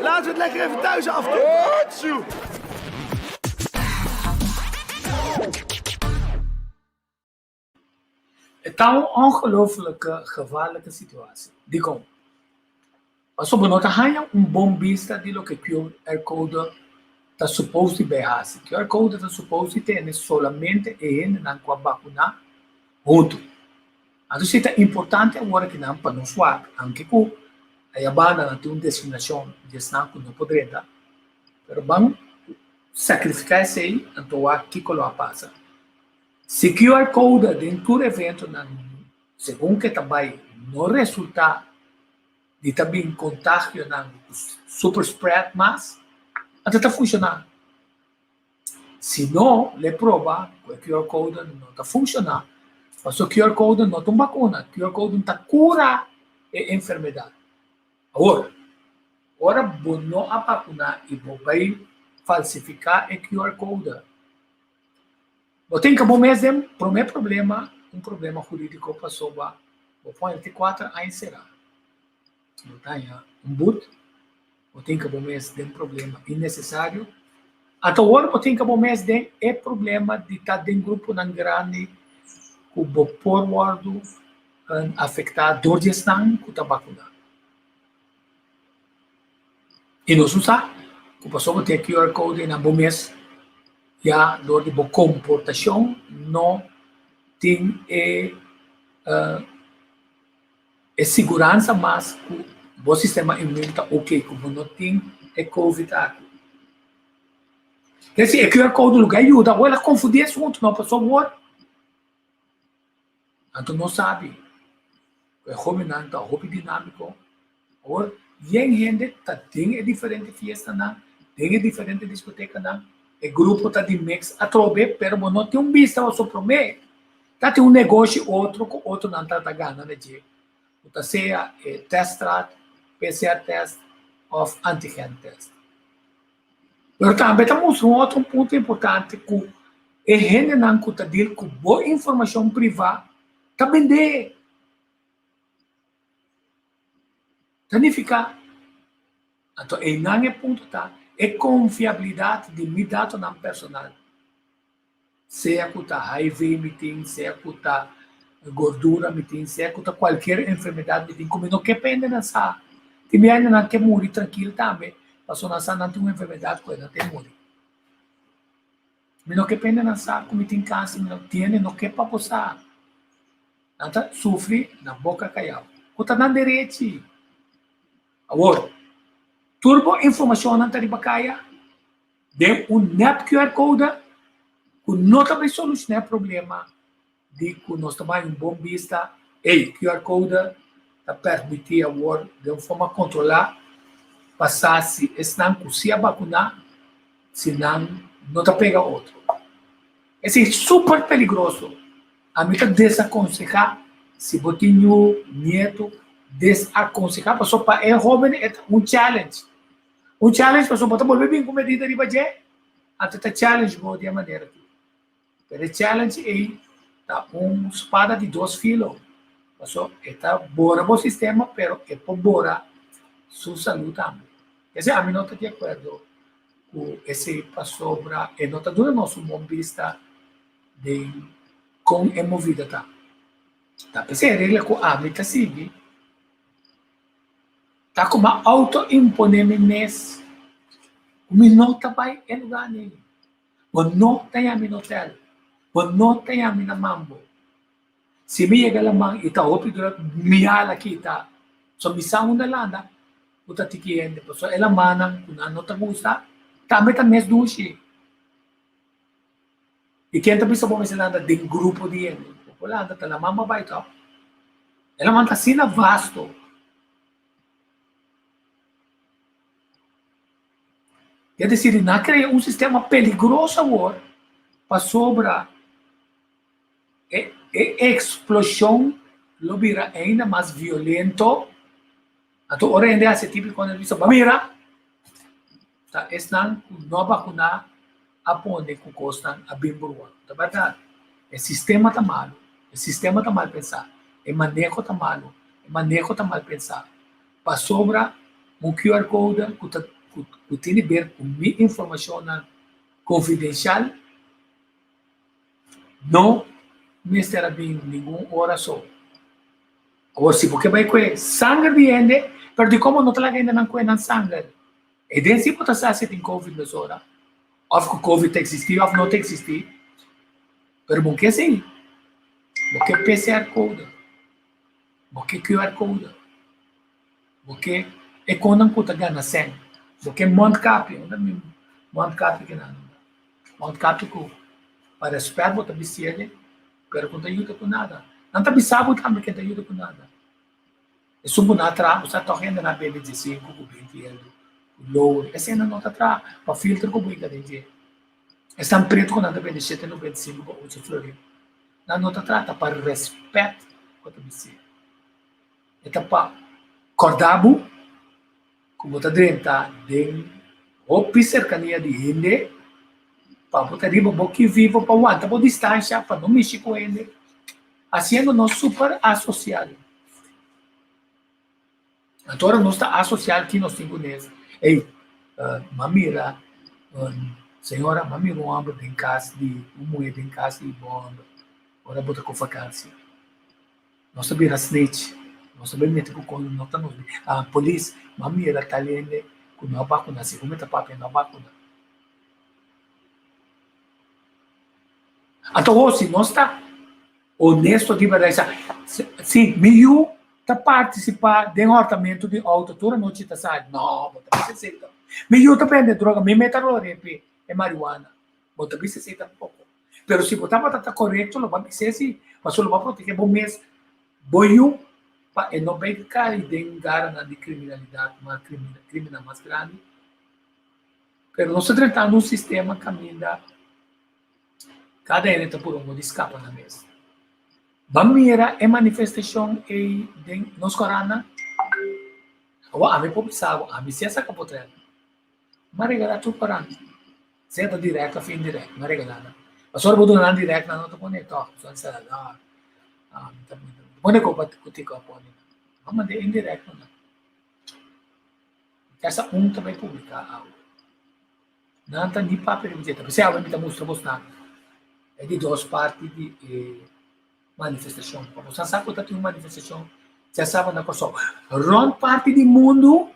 Laten we het lekker even thuis afdoen. Het is een ongelooflijke gevaarlijke situatie. Die komt. Mas op nota hanya bombista de lo que QR code está suposto bij haast. QR code está suposto ter solamente en na qua vacuna junto. Então é importante agora que não para não swap, anche que a yabana não tem uma destinação de não que não poderia, pero vamos sacrificar isso aí, então aqui que lo passa. Se QR code dentro do evento, segundo que também não resulta de também contágio na super spread mas até está funcionando. Se não, le prova que o QR code não está funcionando. Mas o QR code não é uma vacuna, o QR code não está cura a enfermidade. Agora não a vacuna e vai falsificar o QR code. Eu tenho que mesmo, o meu problema, problema jurídico passou para 44 anos será. Eu tenho boot, eu tenho que mesmo um problema innecessário. Até agora eu tenho que mesmo problema de estar dentro de um grupo grande que o forward afetar dor de estão com a vacuna. E nós usamos, que passou a ter QR code na mês, já dor de boa comportação não tem segurança, mas o sistema imune está ok, como não tem Covid aqui. Quer dizer, o QR code lugar ajuda, agora confundir assunto, não passou agora. Então não sabe. É dominante, é dinâmico. Agora, vem gente, tem diferente festa, tem diferente discoteca, o grupo está de mix a trobe, pero não tem vista ao soprome. Tá tem negócio outro, que outro não está ganhando, né? Então, seja test strat, PCR test, ou antigen test. Pero também estamos outro ponto importante, que a gente não está deal com boa informação privada, está vender. Tanificar. Então, não é ponto, tá? É confiabilidade de meu dado não personal. sea kuta HIV meeting, sea kuta gordura meeting, sea kuta qualquer enfermidade meeting, como não que pende nessa, time ainda não quer morrer tranquilo também, passou nessa não tem uma enfermidade que não tem morrer. Não que pende nessa, como tem câncer, não tem, não quer para passar, não sofre na boca caiu, kuta na direito, agora, turbo informação não tem bacaia, de NAP QR code, que não também soluciona o problema de que nós também bom vista, QR code está permitir agora de uma forma controlar passar se estão com se a vacinar, se não tá pega outro. Esse é super perigoso. A mim tá desaconselhar se botinho neto desaconselhar passou para é jovem é um challenge. Um challenge passou para volver bem com medida de budget, até challenge de maneira. Pero challenge é tá espada de 2 filos. Passou está bora o sistema, pero é por bora sua saúde também. Esse a mim não está de acordo com esse passou para é nota do nosso ponto de vista de com é movida tá. Tá pensando regra com a meta sigue. Tá como auto-imponemento, o não tá vai em lugar nenhum. O não tem a mim hotel, o não tem a mim na mambo. Se me chega lá man, ita hopi dura miala kita, so misa una landa, uta tikiende, so ela mana, kuna não tá gusta, também tá mes dushi. E quem tá bisa bom landa de grupo de ele, populanda tá la mama vai tá. Ela man tá sina vasto. Quer dizer, não cria um sistema perigoso agora para sobrar explosão, lo vira ainda mais violento. Então, ora ainda esse tipo de coisa, isso mira, tá? Estão não vacinar a ponte que custam a bem boa, tá verdade? O sistema tá malo, o sistema tá mal pensado, o manejo tá malo, o manejo tá mal pensado. Para sobrar QR code que tem a ver com minha informação confidencial, não me estará bem nenhuma hora só. Agora, se você vai com sangue viene, mas de como não está ainda não com sangue, e daí se você está sem Covid nessa hora, ou que o Covid existe, ou não existe, mas bom que sim, porque PCR code, porque QR code, porque é quando não está ganhando sangue. Porque Montcap, Montcap que não, Montcap que para esperar botar bicicleta, pero não ajuda com nada. Não está bisabo também que não ajuda com nada. É subo na trás, você está correndo na B25, com 20 euros, low, essa ainda não está atrás, para filtro com muito de estão preto com nada B27 no B25 com 8 flores. Não está atrás, está para respeito com a bicicleta. Está para cordabo, como está dentro de ou cercania de ele, para botar riba que vivo para aguentar por distância, para não mexer com ele, sendo nós super associados. Agora nós está associado que nós temos nesse. Ei, mamira, senhora, mamira um homem em casa de mulher em casa de bomba, agora botar com vacância. Nós sabemos a snitch. Nós sabemos que quando nós estamos a polícia, mamira está lendo com não vacuna, se como está papel não vacuna. Então, se nós está honesto de verdade, se meio está participar de um orçamento de auto, toda noite está saindo, não, você aceita. Meio está prendendo droga, me metalorep é marihuana, você aceita um pouco. Mas se você está correto, não vai ser assim, mas você vai proteger bom mês, boiu, para não pegar e dengar na criminalidade, uma criminal mais grande. Mas nós estamos tratando um sistema que ainda cada um está por um de escapa na mesa. Bamira é manifestação e nos corana. A mim publicava, a mim se essa capotrela. Mas regalar tudo corana. Seja direto, fim direto, mas regalar. Mas só botar na direto, não estou conectado. Só se ela pone ko pati ko pone. Vamos de indireto na. Essa também publicar algo. Não está nem para permitir. Você vai me mostrar. é de duas partes de manifestação. Como você sabe que tem uma manifestação, já sabe na coisa. Grande parte do mundo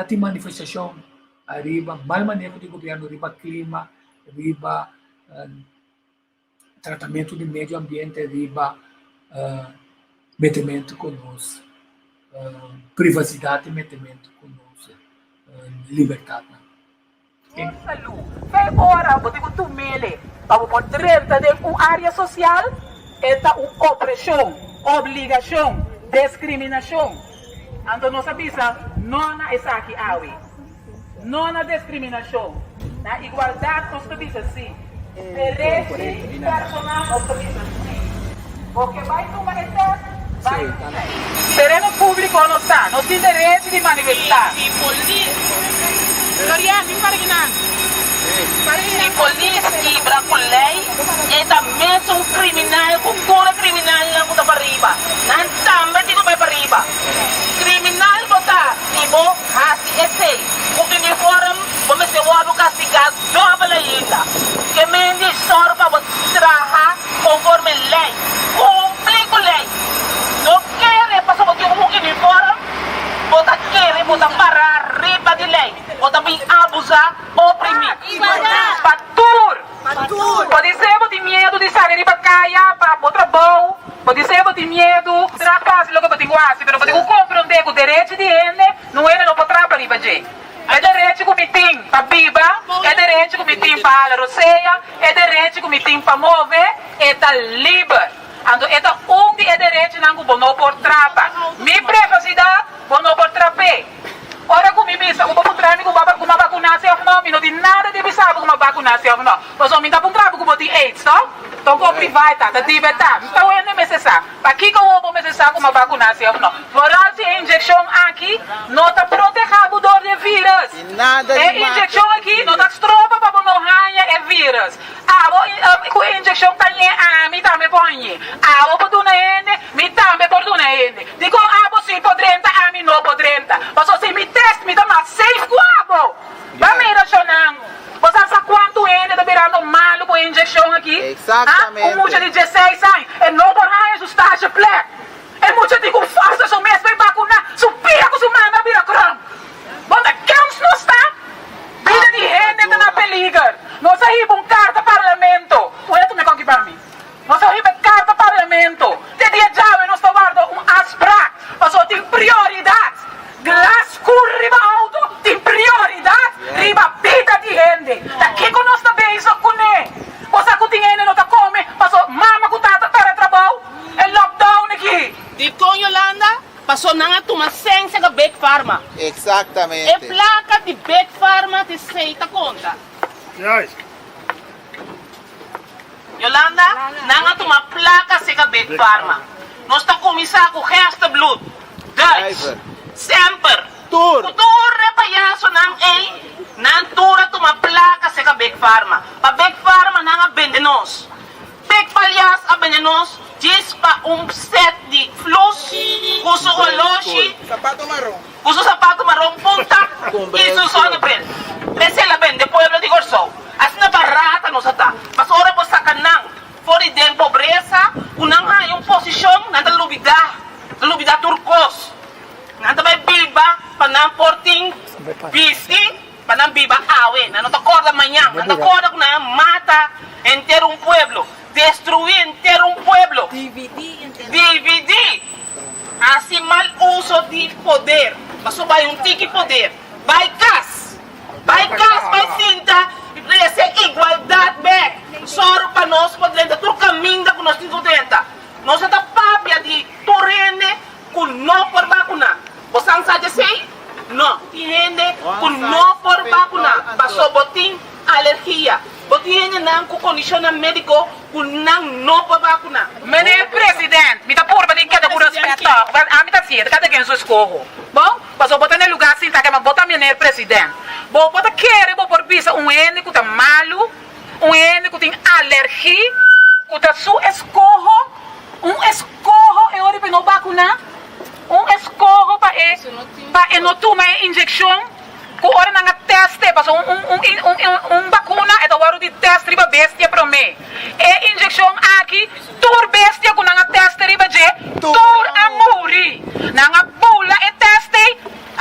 tem manifestação arriba, mal manejo do governo, arriba clima, arriba tratamento do meio ambiente, arriba metimento conosco, privacidade, metimento conosco, liberdade. Kaya ora, buti ko tumili. Pagpapodrenta de área social, esta opressão, obrigação, discriminação. Então, nós sabemos, não é essa aqui, não é discriminação. Na igualdade, nós sabemos assim. Direito personal, nós sabemos assim. Porque vai tomar vai. Terreno público não está, nós temos direito de manifestar. Si polícia quebra com lei, é também um criminal, cultura criminal na puta para riba. Não também digo para riba. Criminal botar, tipo, assim, esse, o uniforme, como se o ano castigado, dobra ainda. Que me diz só para trabalhar conforme lei, cumprir com lei. Não quer passar por um uniforme, bota querer, bota parar, riba de lei, bota me abusar, oprimir. Patur! Pode ser que tem medo de sair para caia, para outra boa. Pode ser que tem medo de ser fácil, logo tem quase, mas pode compreender que o direito de ele não é não para para riba de. É direito que me tem para biba, é direito que me tem para roceia, é direito que me tem para mover, é da livre. Então, é direito que não por trapa. Minha privacidade, não por trapé. Ora com missa, com uma vacunação não, não tem nada de bizarro com uma vacunação não. Mas o homem está com trapo com botar AIDS, não? Então com privada, da liberdade. Então é necessário. Aqui que eu vou necessário com uma vacunação não. Moral se injeção aqui não está protegendo dor de vírus. Nada é injeção aqui não está estropa para não arranhar é vírus. Com injeção também me também põe. Vou por na ende, me também por na ende. Digo você podrenta, me não podrenta. Mas você me teste, me dá mais safe guapo. Vai me racionando. Você sabe quanto ende está virando malo com injeção aqui? Exatamente. Muita de 16 anos, é não por arranhar sustagem plec. É muita de com força, só mesmo para vacunar, supira com sua mãe vira crão. Bom, que uns não está? Vida de gente está na perigo. Nós saímos carta parlamento. Ué, tu me conque para mim. Nós saímos carta parlamento. De dia já, nós estamos guardando asprac. Mas só tem prioridade. Glass curva alto, tem prioridade. Riba vida de gente. Daqui que nós também isso com ele. Você que tem gente não está comendo. Mas só mama que está para trabalho. É lockdown aqui. De com Yolanda, passou na tua ciência da Big Pharma. Exatamente. É placa de Big Pharma de aceita conta. Yolanda, não tua placa se da Big Pharma. Nós está começando com o resto do blood. Dutch. Sempre. Tour. O tour é palhaço não é. Não tura tua placa se da Big Pharma. Para Big Pharma não é venenoso. Big palhaço é venenoso. Diz para set de flus, uso o loshi, uso sapato marrom punta, isso só no bem. Esse lá bem, depois eu digo só. Assim na barata não está. Mas ora por sacanão, fora de pobreza, não há posição, nada lubida turcos. Nada vai biba, para não porting, bici, para não biba awe. Não te acorda amanhã, não te acorda que não mata inteiro um pueblo. Destruir inteiro um pueblo. Dividir. Assim mal uso de poder. Mas só vai tique poder. Vai gas, vai cinta. Essa igualdade back. Só para nós podemos ter caminho que nós temos dentro. Nós estamos papia de torrente com não por vacunar. Você não sabe assim? Não. Tem gente com não por vacunar. Passou botim alergia. Botim não com condição médico. Não para vacunar. Meneer presidente, me dá por bater cada por respeito. A mim tá certo, cada quem só escorro. Bom, mas eu botar no lugar assim, tá que mas botar meneer presidente. Bom, botar querer por visa ene que tá malo, ene que tem alergia, que tá só escorro, escorro é hora para não vacunar, escorro para não tomar injeção. ku ora nanga teste paso vacuna é hora de teste riba bestia para mim e injeção aqui tur bestia com nanga teste riba je tur amuri nanga bula e teste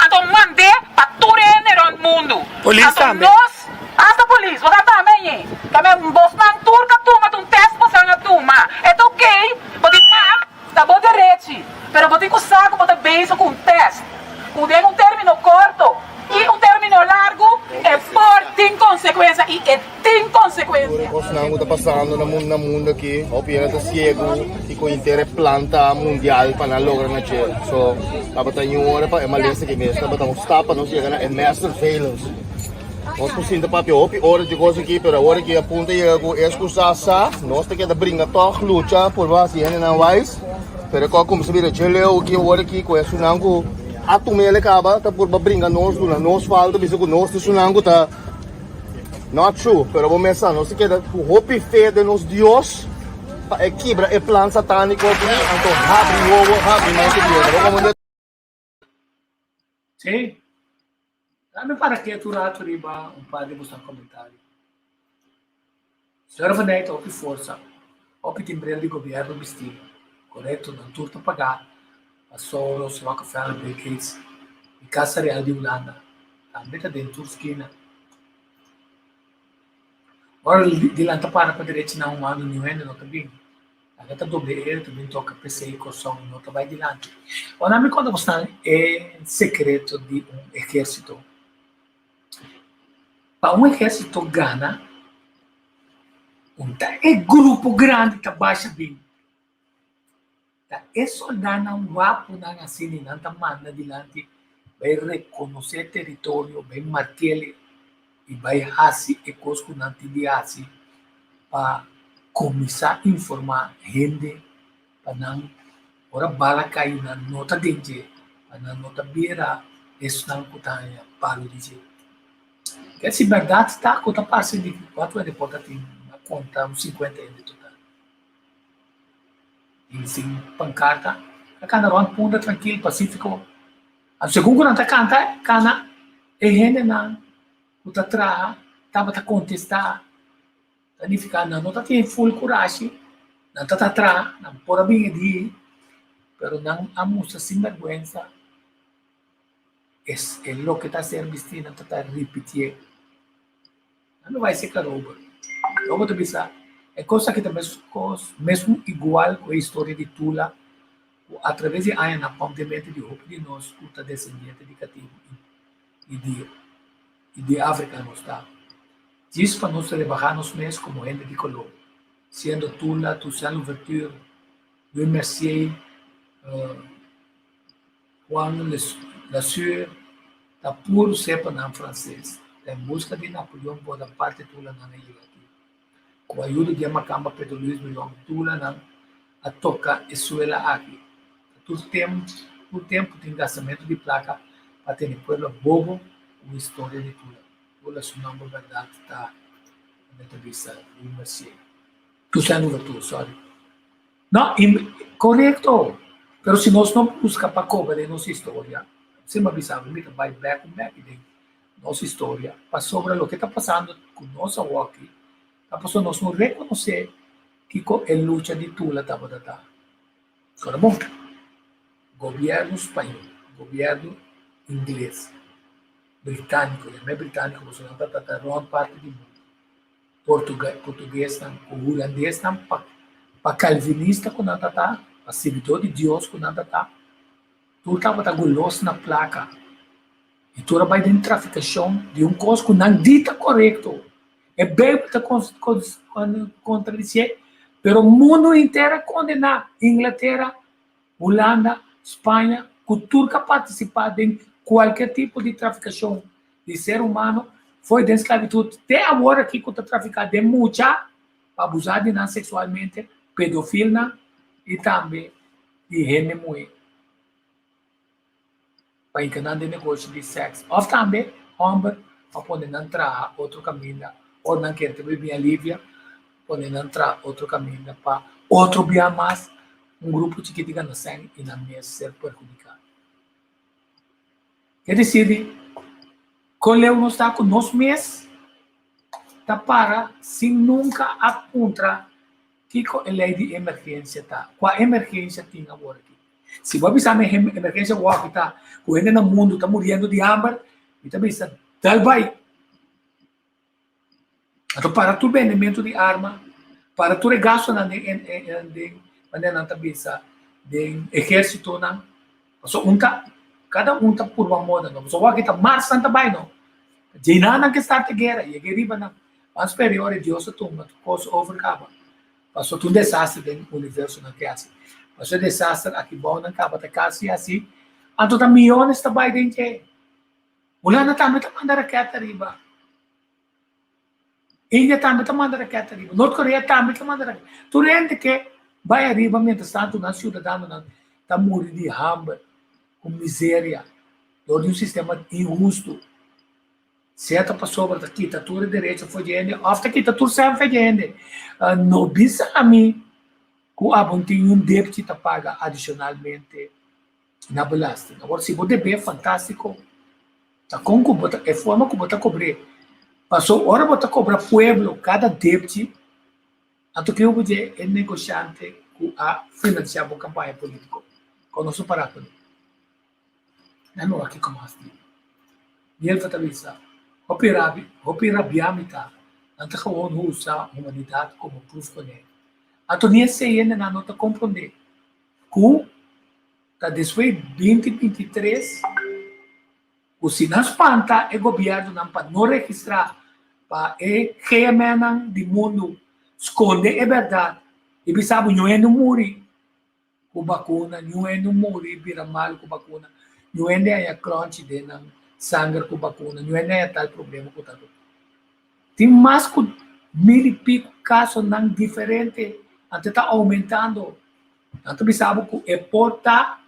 então mande para tur neron mundo Polícia nós hasta polícia você também bos nang tur ka tuma tum teste paso nga tuma é ok pode mar tá bom direito pero pode com saco pode beijo com teste com um término curto e um término largo é por tem consequência e tem consequência. Nós não está passando no mundo aqui, o pior é cego e com inteira planta mundial para não lograr nada. So, estava tendo hora para emalista que mesmo, estava tendo stapa não chega na master failures. Nós precisamos papel, o pior de coisa aqui, pero agora que aponta e algo excusar nós temos que brincar toque luta por você não vai. Pero como se vira geleu que agora aqui com isso não a tumele acaba tá por brincar nós falta bisa com nós isso não tá not true pero vamos pensar nós quer o hope fé de nos Deus para quebrar o plano satânico então abre o abre não se vira Sim. Dame para que tu rato riba padre buscar comentário. Senhora Vanessa, o que força, o que timbre de governo vestido, correto, não turta pagar. A Soros, Rockefeller, Bill Gates, e Casa Real de Holanda, também está dentro da esquina. Agora, de lá para a direita, não, um ano, não ainda, não também. Agora está doble ele, também toca PC e corção, não está vai de lá. Agora, me conta bastante, é secreto de um exército. Para um exército ganha, é grupo grande que baixa bem. E soldado não vai por assim, não está manda adiante, vai reconhecer território, vai martelo e vai fazer e coisas que não tem assim para começar a informar gente para não ora bala cair na nota dente, para não nota beira, isso não cutanha para o dizer. Que se verdade está com a parte de quanto é depois tem na conta uns 50 de total. E sem pancarta, a cana ron punda tranquilo, pacífico. A segundo não tá canta, cana e gente não, o tá tava tá contestar, tá nem ficar não tá tem full coragem, não tá atrás, não pode bem de, pero não a moça sem vergonha, é lo que tá sendo vestido, não tá repetir, não vai ser caroba, logo tu bisa. É coisa que também mesmo igual com a história de Tula, através de anos, aparentemente de roupa de nós, culta descendente de cativo e de África não está. Diz para nós rebaixar nos mesmos como gente de color, sendo Tula, Toussaint Louverture, Louis Mercier, Juan Lassuer, está puro sepa em francês, em busca de Napoleão por da parte Tula na ilha. Com a ajuda de Macamba Pedro Luiz Milhão Tula a tocar e suela aqui. Todo tempo tem gastamento de placa para ter pueblo bobo uma história de Tula. Tula é o nome verdade está na entrevista do Mercier. Tu sabe o sorry. Não, correto. Pero se nós não buscamos para cobrar nossa história, você me avisava, me vai back de nossa história, para sobre o que está passando com nossa aqui. A pessoa não reconhecer que a luta de Tula estava dada. Agora, bom, governo espanhol, governo inglês, britânico, e não é britânico, você não está tratando parte do mundo. Português, o holandês, para calvinista, quando não está, para servidor de Deus, quando não está, tu estava guloso na placa. E tu vai dentro de traficação de um coisa que não dita correto. É bem para contradizer, mas o mundo inteiro condena Inglaterra, Holanda, Espanha, cultura participar de qualquer tipo de traficação de ser humano, foi de escravidão. Até agora que está traficando de muita, abusar de nós sexualmente, pedofilia e também de gente mulher. Para encanar de negócio de sexo. Ou também, homem, para poder entrar outro caminho. Ou não quer ter bem alívio, podem entrar outro caminho para outro dia mais, grupo chiquitico no sangue e na mesa ser perjudicado. Quer dizer, Coleu não está com nós mesmos, tá para, se nunca aponta que a lei de emergência tá. Qual emergência tem agora aqui? Se você pensar na emergência, o que está correndo no mundo, está morrendo de hambre, e também está, tal vai. Então, para tu vendimento de arma, para tu regasto na exército, não. So, cada tá por uma moda, não. So, o que está mais santa vai, não. Jina que está a guerra, e a guerra, não. Mas superior, Deus a tumba, tu coisa overcaba. Passou um desastre no universo na casa. Passou desastre aqui bom na casa, tá casa e assim. Então, tá milhões tá vai dentro. Mula na também tá mandando raquete riba. Índia também tá mandando raquete riba. Norte Coreia também tá mandando raquete. Tu rende que vai arriba, mientras tanto, na cidadão tá morrendo de hambre, com miséria, todo um sistema injusto. Certa pessoa está aqui, está tudo direito, foi gente, after aqui, está tudo certo, foi gente. Não bisa a mim, que o abon tem débito que paga adicionalmente na belasta. Agora, se você é fantástico, tá com que é forma que você cobrir. Passou hora você cobrar pueblo, cada débito, até que você é negociante que a financiar a campanha política. Com nosso parágrafo. Não aqui como assim. E ele vai avisar. Operabiamita, anta kaon usa humanidade como proof ne. Ato niya siya na nota compreender. Ku ta desway 2023 o sinas panta e gobyerno ng pa no registrar pa e kayamanan di mundo esconde e verdade. Ibig sabihin nyo no muri ku bakuna, nyo no muri biramal ku bakuna. Nyo ay crunch din ng sangue com vacuna, não é tal problema com tanto. Tem mais que 1,000 e pico casos não diferentes, até está aumentando. Então, sabe que é porta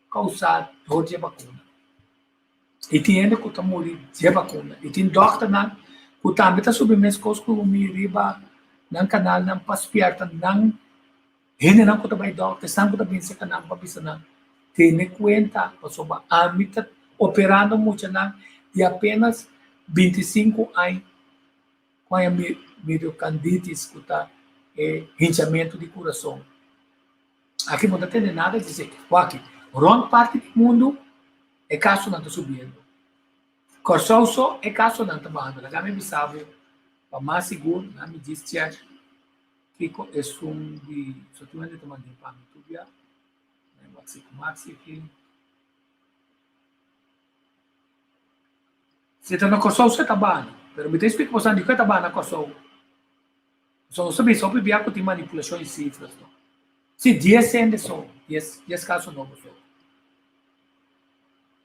causar dor de vacuna. E tem ainda que está morrendo de vacuna. E tem doctor que também está submetido com os que riba no canal, não para espiar, não ele não está bem doctor, não está bem se canal para pensar não. Tem conta, para a amita operando muito e apenas 25 anos com a miocarditis, que está hinchamento de coração. Aqui não tem nada a dizer. Aqui, grande parte do mundo é caso não está subindo. Corsoso é caso não está bajando. Lá me sabe, para mais seguro, não me diz que é de só tu ainda tomando para me tubiar, maxi aqui. Se está na Kosovo, você está bem. Mas me tem explicação de que está bem na Kosovo. Só sabe, só para ver que tem manipulação de cifras. Se 10 ainda são, 10 casos novos são.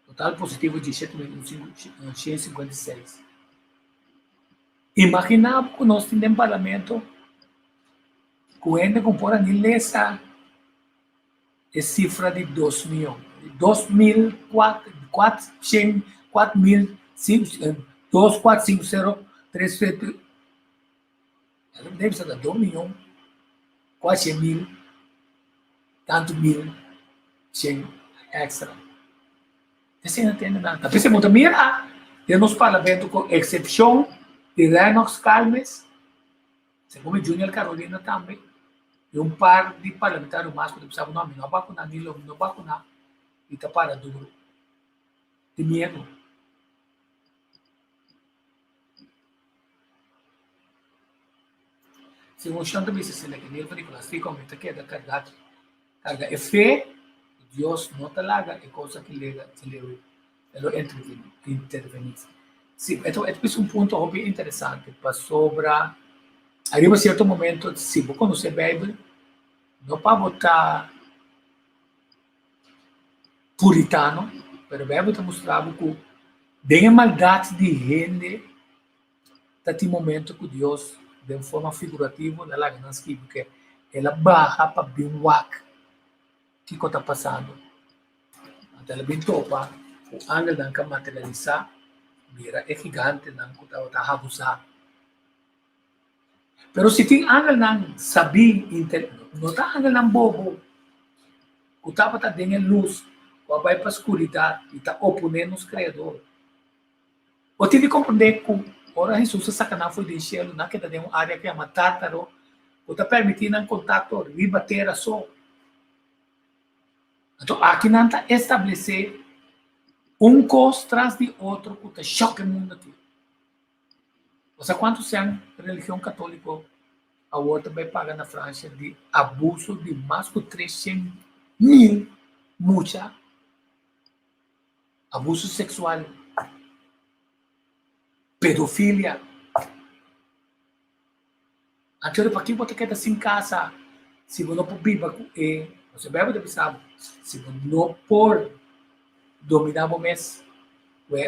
Total positivo de 7.156. Imaginava que nós temos um parlamento que ainda compora nessa cifra de 2 milhões. 2.450.3 deve ser 2 milhões, quase 100.000, tanto mil, 100 extra. Você não entende nada. Você muito mira, temos parlamento com exceção de Lennox Calmes, segundo Junior Carolina também, e par de parlamentares mais que precisavam não vacunar, não vacunar, e está para duro. De medo. Se o chão também se sente que ele vai assim comenta que é da carga é fé, Deus não te larga, é coisa que ele intervém. Sim, então é um ponto bem interessante para sobre arriba certo momento se você conhece a Bíblia, não para botar puritano, mas a Bíblia está mostrando que tem maldade de gente até o momento que Deus de forma figurativa, ela não escreve porque ela barra para bem o que está passando. Então, ela bem topa, o anjo não quer materializar, mira, é gigante, não está a abusar. Pero se tem anjo não sabe, não está anjo não bobo, que está dando luz, vai para a escuridão e está oponendo os criadores. O tive compreender que ora Jesus sakana foi de cielo na que tem uma área que é uma tártaro, o tá permitindo um contato ribateira só. Então aqui não está estabelecer coisa tras de outro que tá choque o mundo aqui. Ou seja, quanto são religião católica, a outra vai pagar na França de abuso de mais de 300.000 mucha abuso sexual, pedofilia. Antes para quem você quer estar em casa, se você não pode viver, você vai poder pensar, se você não pode dominar o mês,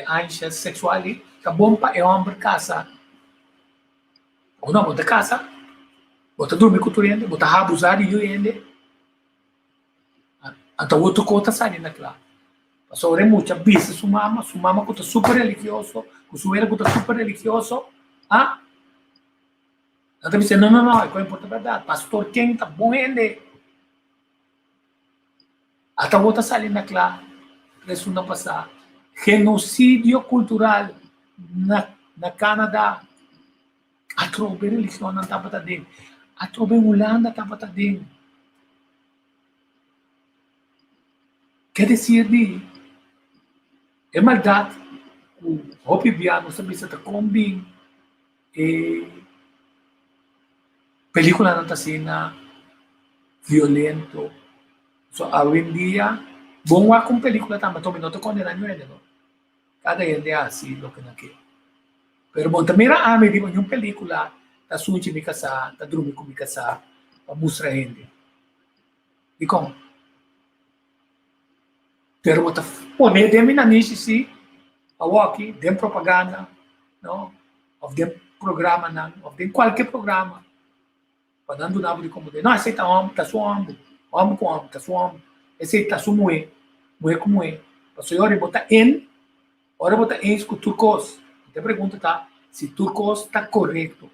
a ansia sexual, é bom para o homem casa. Ou não, você casa, você dorme com o cliente, você abusar de cliente. Então, outro conta sai naquela. Passou muita bisa sua mama que está super religioso, que sua que está super religioso, ah? Então, você não, é coisa importante verdade. Pastor quem está bom ainda. Até outra sai naquela, semana passada, genocídio cultural na Canadá. A tropa religião não estava dentro. A tropa em Holanda estava dentro. Quer dizer, é maldade. O Hopi Biano sabe se está combinando. Película não está sendo violento. So, hoje em dia, bom é com película também. Também não estou condenando ele, não. Cada gente é assim, lo que não quer. Pero bom, também a me digo em uma película, está sujo me casar, está dormindo com me casar, para mostrar gente. E como? Pero você pode ter na niche sim, a walkie, tem propaganda, não, ou tem programa não, ou tem qualquer programa, para não dar de como não aceita homem, tá só homem com homem, tá só homem, aceita só mulher com mulher, para só hora botar em com turcos, te pergunta tá, se turcos está correto,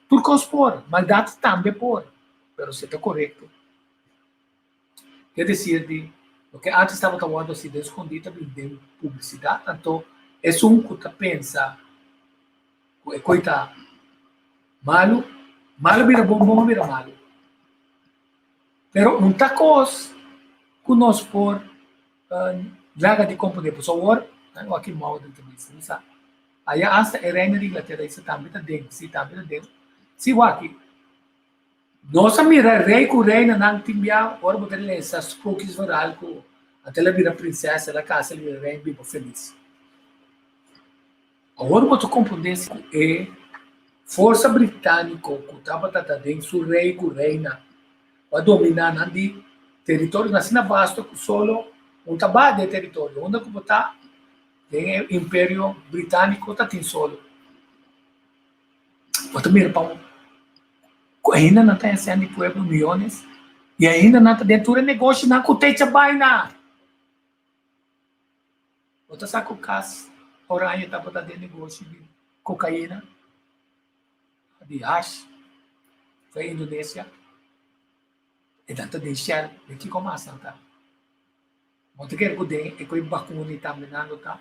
turcos por, maldade também por, pero se está correto, quer dizer de porque antes estava trabalhando assim, escondida, de publicidade, então, é que você pensa, é coisa malo vira bom vira malo. Pero, muita coisa que nós por draga de compreender, por favor, aqui mal de entrevista, aí hasta a reina de Inglaterra, isso também está dentro, se o aqui, nossa mira rei com reina não tinha ora botar essas poucos varal com até ela vira princesa da casa ele vira reina vivo feliz. Agora você compreende é força britânica que estava tratando sua rei com reina para dominar nandi território na cena vasto que solo tabá de território onde que botar tem império britânico tá tem solo. Você mira para ainda não está sendo de pueblo milhões e ainda não está dentro do negócio na cutecha baina. Outra saco cas oranha está para dentro do negócio de cocaína, de hash, foi a Indonésia e tanto de shell de que começa tá. Muito quer que dê é que vacuna também não tá.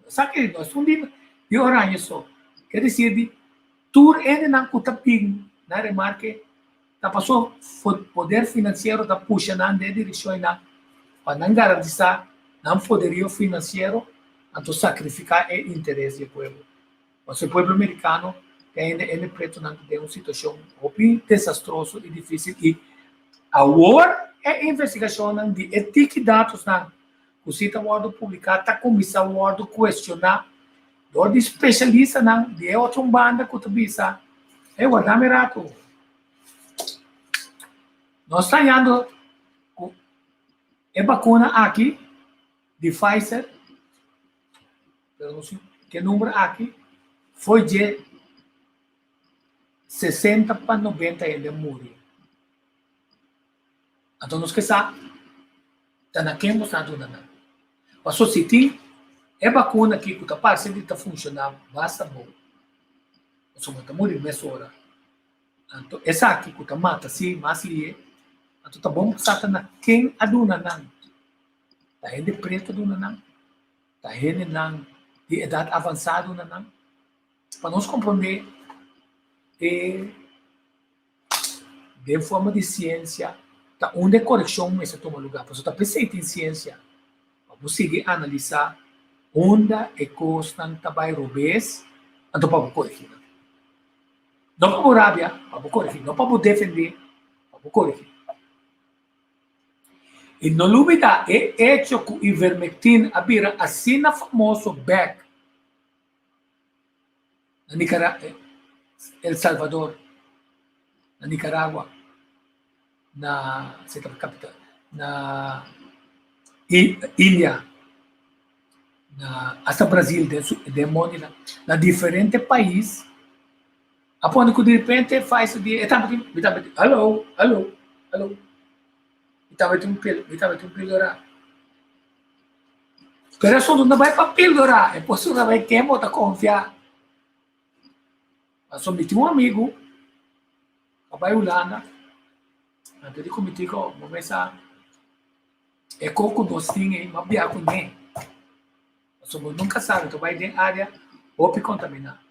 Sabe que nós fundimos de oranha só. Quer dizer de tur ainda não cutaping na remarque, tá passou poder financeiro da puxa na direção na para não garantir não poderio financeiro então sacrificar o interesse do povo. Mas o povo americano ainda é preto não tem uma situação bem desastrosa e difícil e agora é investigação de ética e dados não o sítio word publicar tá comissão word questionar do especialista não de outra banda que tu bisa é o Adamerato. Nós estamos indo a vacuna aqui, de Pfizer, não sei que número aqui, foi de 60 para 90 ele morreu. Então, nós que sabemos, está naquele estado não. Mas se tem a vacuna aqui que está parecendo que está funcionando, basta bom. Nós vamos morrer nessa hora. Então, essa aqui que está mata, sim, mas ele então, tá bom que na quem aduna não. Tá ele preto aduna não. Tá ele não de idade avançada, para nós compreender de forma de ciência, tá onde correção essa toma lugar. Por isso, está presente em ciência. Vamos seguir a analisar onde é que trabalho robês, então para corrigir. Não para rábia, para corrigir. Não para defender, para corrigir. E não dúvida, é hecho que o ivermectin abira assim na famoso Beck, na Nicaragua, El Salvador, na Nicaragua, na capital, na Índia, hasta Brasil, de Mônica, na diferentes países, a ponto que de repente faz o dia, alô, estava um pílora. Pero isso não vai para pílora, é por isso que vai ter muita confiar. Eu someti um amigo, a Holanda, antes de cometer com começar, é coco docinho, mas bia com nem. Somos nunca sabe, então vai em área ou para contaminar.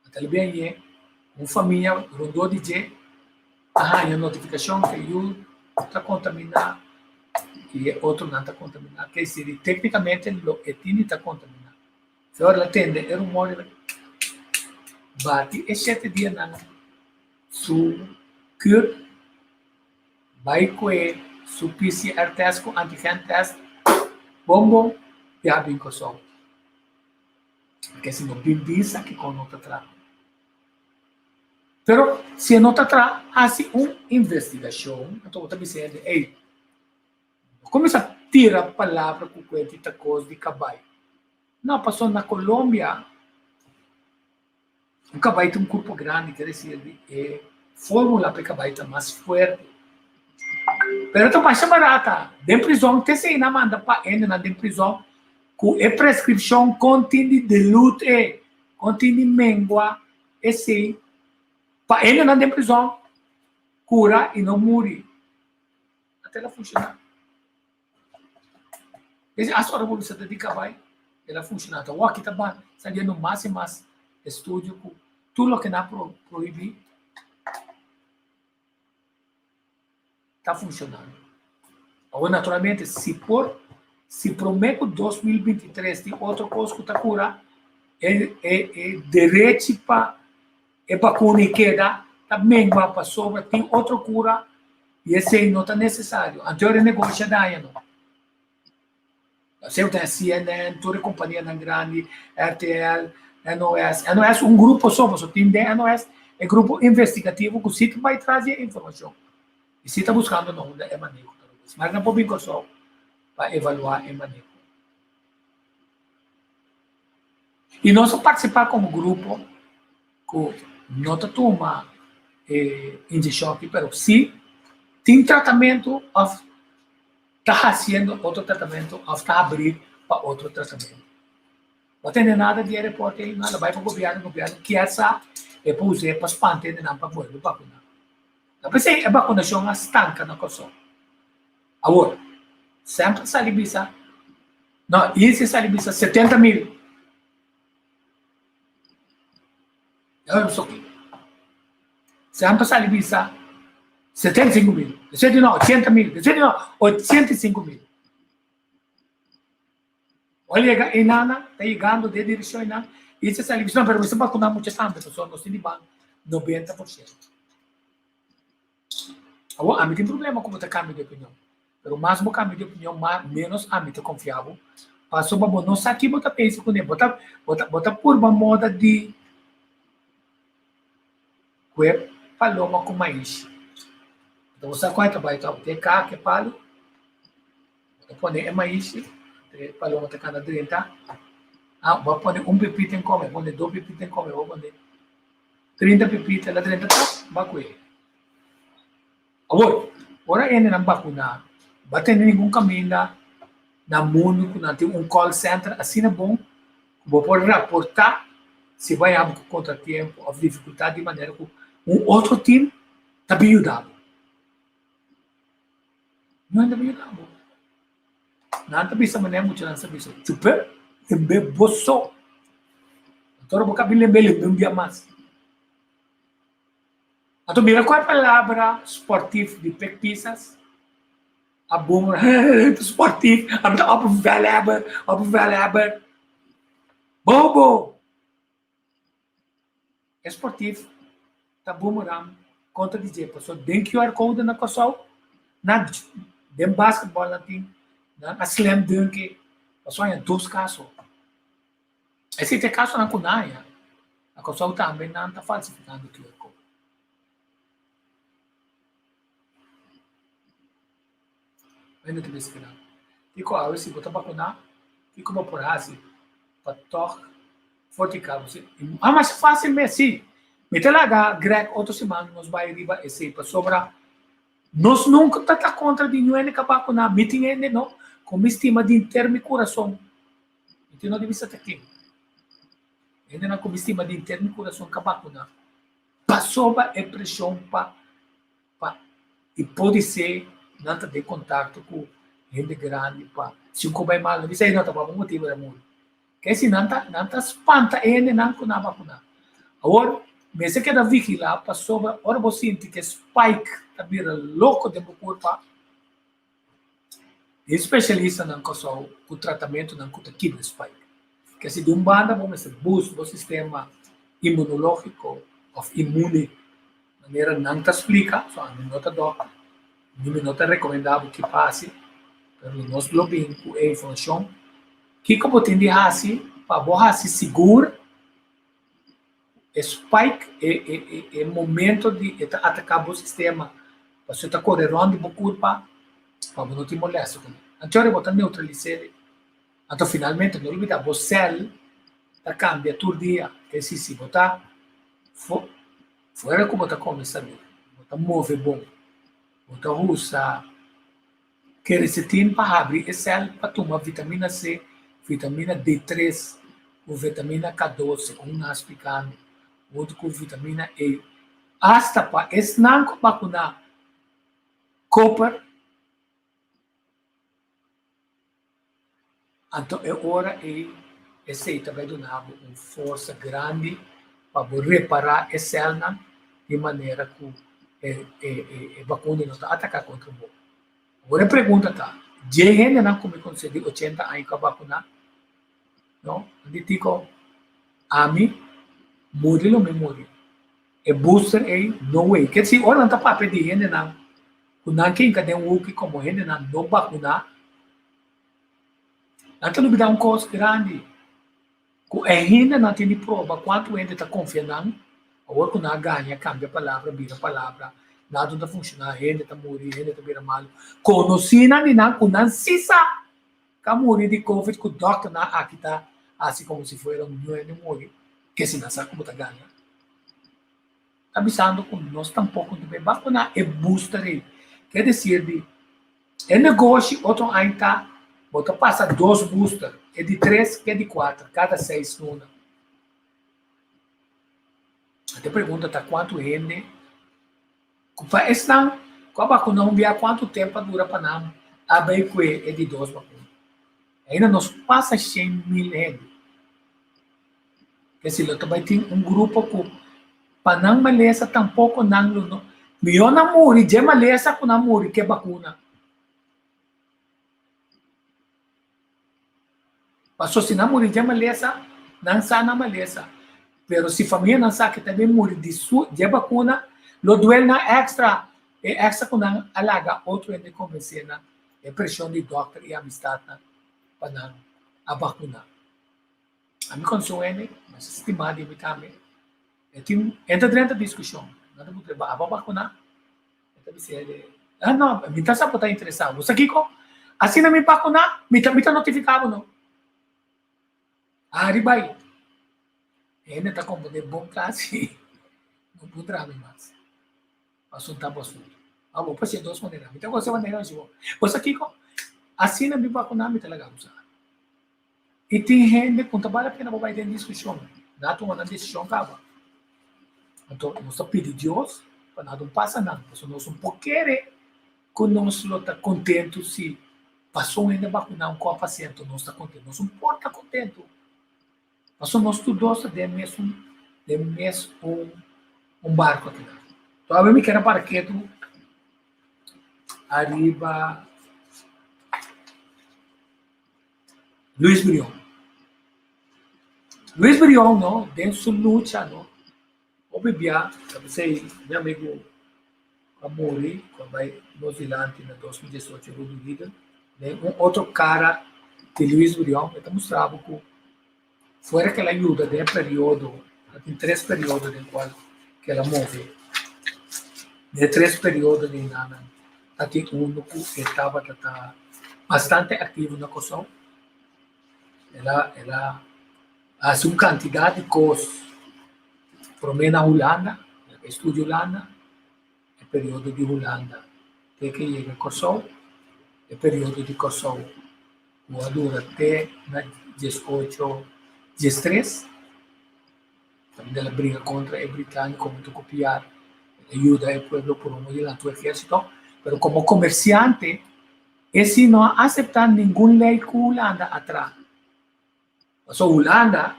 Até bem uma família rondou de dia, a notificação que eu está contaminado e outro não está contaminado. Quer dizer, tecnicamente, o etine está contaminado. Se ela atende, era móvel, bate e 7 dias na su cure, vai com su PCR test com antigen test, bom, e a bem com sol. Porque se não bimbisa que com nota atrás. Pero se nota atrás, faz uma investigação, então eu também sei, ei, começa a tirar a palavra com quantidade de coisa de cabai. Não, passou na Colômbia, um cabai tem um corpo grande, quer dizer, fórmula para cabai está mais forte. Pero está mais barata. Dentro da prisão, tem se ainda manda para ele na prisão, com a prescrição contém dilute, contém mengua, e sim, para ele na prisão, cura e não morre. Até ela funcionar. A sua revolução de cabai, ela funciona. Então, aqui também, seria no máximo estúdio com tudo o que não proíbe, está funcionando. Agora, naturalmente, se promete 2023 tem outra coisa que está curando, é direito para a vacuna que queda, também vai para sobre, tem outra cura, e esse aí não está necessário. Anterior negócio da ano. Você tem a CNN, toda a companhia grande, RTL, NOS, um grupo só tem de NOS, é grupo investigativo que o sítio vai trazer informação. E se está buscando, não é manejo. Mas não pode vir só para avaliar o manejo. E nós participar como grupo, que não toma injeção aqui, mas sim, tem tratamento, está fazendo outro tratamento, está abrindo para outro tratamento. Não tem nada de aeroporto, nada vai para o governo que essa é para usar para espantar, não para poder vacinar. Depois a vacunação estanca na coisa. Agora, sempre salibisa, não, esse salibisa 70 mil. Eu sou aqui. Sempre salibisa 75 mil. Decide não, 80 mil. Decide não, 85 mil. Olha, a Inana está chegando de direção Inana. Esse salibisa, mas você vacunar muitas pessoas, nós temos 90%. Agora, a mim tem problema como está câmbio de opinião. Pero mais o câmbio de opinião, menos a mim está confiável. Passou para não sabe que você pensa com ele. Bota por uma moda de que paloma com mais. Então, você quanto vai estar? Tem cá que palo. Você põe mais. Paloma está cada 30. Vai pôr pepita em come. Põe 2 pepitas em come. Vou pôr 30 pepitas. La 30 vai com ele. Agora ele não vacuna, vai ter nenhum caminho na mundo que não tem um call center assim é bom, vou poder reportar se vai haver contratempo ou dificuldade de maneira que um outro time está bem ajudado. Não é bem ajudado. Não está bem maneira muito não sabe isso. Super Embe boso. Toro boca bilembele bembia mas. Ato mira qual palavra sportivo de pek pisas. A boomer sportivo. A op velhaber. Bobo. Esportivo. Tá boomerang contra DJ. So den QR code na kosau. Na den basketball natin. Na slam dunk. So yan dos casos. Esse caso na kunaya. A kosau também não está falsificando o QR code. Ainda te besqueira. Fico a ver se botar vacunar. Fico para por assim. Para tocar. Forte cabo. Mas fácil mesmo. Me talaga, Greg, outro semana, nós vai riba esse para sobra. Nós nunca tá contra de nenhum que vacunar. Meeting ainda não. Com estima de interno coração. Então não deve ser aqui. Ainda não com estima de interno coração que vacunar. Passou a pressão para e pode ser não ter contato com gente grande para se o vai mal, isso aí não tá para motivo da mundo. Que se não tá espanta ainda não com a vacunar. Agora, mas se queda vigilar para sobre ora você sente que spike tá vira louco de corpo. Especialista não com o tratamento não com o spike. Que se de banda vamos boost o sistema imunológico ou imune maneira não te explica, só a nota doc, não te recomendável que passe, pero nós globin com a informação que como tem de assim para boa seguro. Spike é momento de atacar o sistema. Você está correndo de curva para não te molestar. Então, você neutralizar. Então, finalmente, não olvida, o céu cambia todo dia. Que se você está fora como você começa a ver. Você move bom. Você usa quercetina para abrir esse céu para tomar vitamina C, vitamina D3, ou vitamina K12, como nós explicamos. Outro com vitamina E. Hasta para esse não vacunar copper. Então, é hora e esse também donar uma força grande para reparar esse célula de maneira que a vacuna não está atacando contra o bom. Agora a pergunta está, de gente não come conceder 80 anos para vacunar? Não? Eu digo, a mim, morre ou não morre. E booster é no way. Quer dizer, olha, não está para pedir gente não. Quando quem cadê que como gente não vacunar, não está dúvida coisa grande. Quando a gente não tem prova quanto a gente está confiando, agora quando a ganha, cambia a palavra, vira a palavra, nada está funcionando, a gente está morrendo, a gente está vira mal. Conhecendo não, quando não se sabe que morrer de Covid, que o doctor não aqui está, assim como se fosse um morrer. Que se não sabe como está ganhando. Está avisando que nós tampouco devemos vacunar e booster. Quer dizer, é negócio, outro ano está, bota passa 2 boosters, é de 3, que é de 4, cada 6 luna. Até pergunta, tá quanto rende? Esse não, com a vacuna não via quanto tempo dura para não, a BQ é de 2 vacunas. Ainda nós passa 100 mil rende. Que se eu também tem grupo que para não maleza tampouco não melhor não morrer, já maleza com não morrer que vacuna. Passou se não morrer, já maleza, não sabe na maleza. Pero se família não sabe que também morrer de vacuna, lo duel na extra com não alaga outro ainda convencer na pressão de doctor e amistade para não a vacunar. A mim consome, mas estimado e também. Entra dentro da discussão. Não é muito bom. A vacuna, não, me está só para interessado. Você aqui, assim não me vacunar, me está notificado não. Ribai. Ainda está com de bom classe. Não poderá mais. Assunto bom assunto. Vou fazer 2 maneiras. Então você vai negar isso. Você aqui, assim não me vacunar, me está legal. E tem gente que não vale a pena para ter discussão. Não tomar decisão acaba. Então, nós pedimos a Deus para nada não passa nada. Nós não podemos querer que nós estamos contentos se passou ainda vacunar um paciente. Nós estamos contentes. Nós não importa contento. Nós somos todos de mesmo barco aqui. Então, eu me quero para que tu arriba Luiz Brion. Luiz Brion, não, dentro sua luta, não. O bebia, sabe, meu amigo Amori, quando vai no Zelândia em 2018, eu duvido, né? Outro cara de Luiz Brion, eu te mostrava que fora aquela ajuda de período, tem 3 períodos em qual que ela move. De 3 períodos de nada, tem que estava bastante ativo na Kosovo. Ela faz uma quantidade de coisas. Promena na Holanda, estuda Holanda, é período de Holanda. Tem que chegar a Kosovo, é período de Kosovo. Dura até 18, 13. Também ela briga contra o britânico, como tu copiar, ajuda o povo por um modelar do exército. Mas como comerciante, esse não aceita nenhuma lei que a Holanda atrás. Mas a Holanda,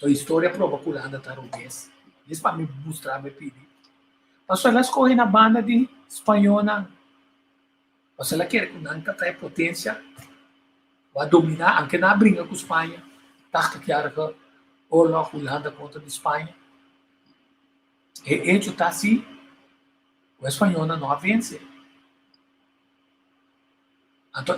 a história prova que a Holanda está rubês. Isso para me mostrar, me pedir. Mas ela escolhe na banda de espanhola. Mas ela quer que a Holanda tenha potência, vai dominar, aunque na briga com a Espanha, está que a Holanda contra a Espanha. E ele está assim, o espanhol não vence. Então,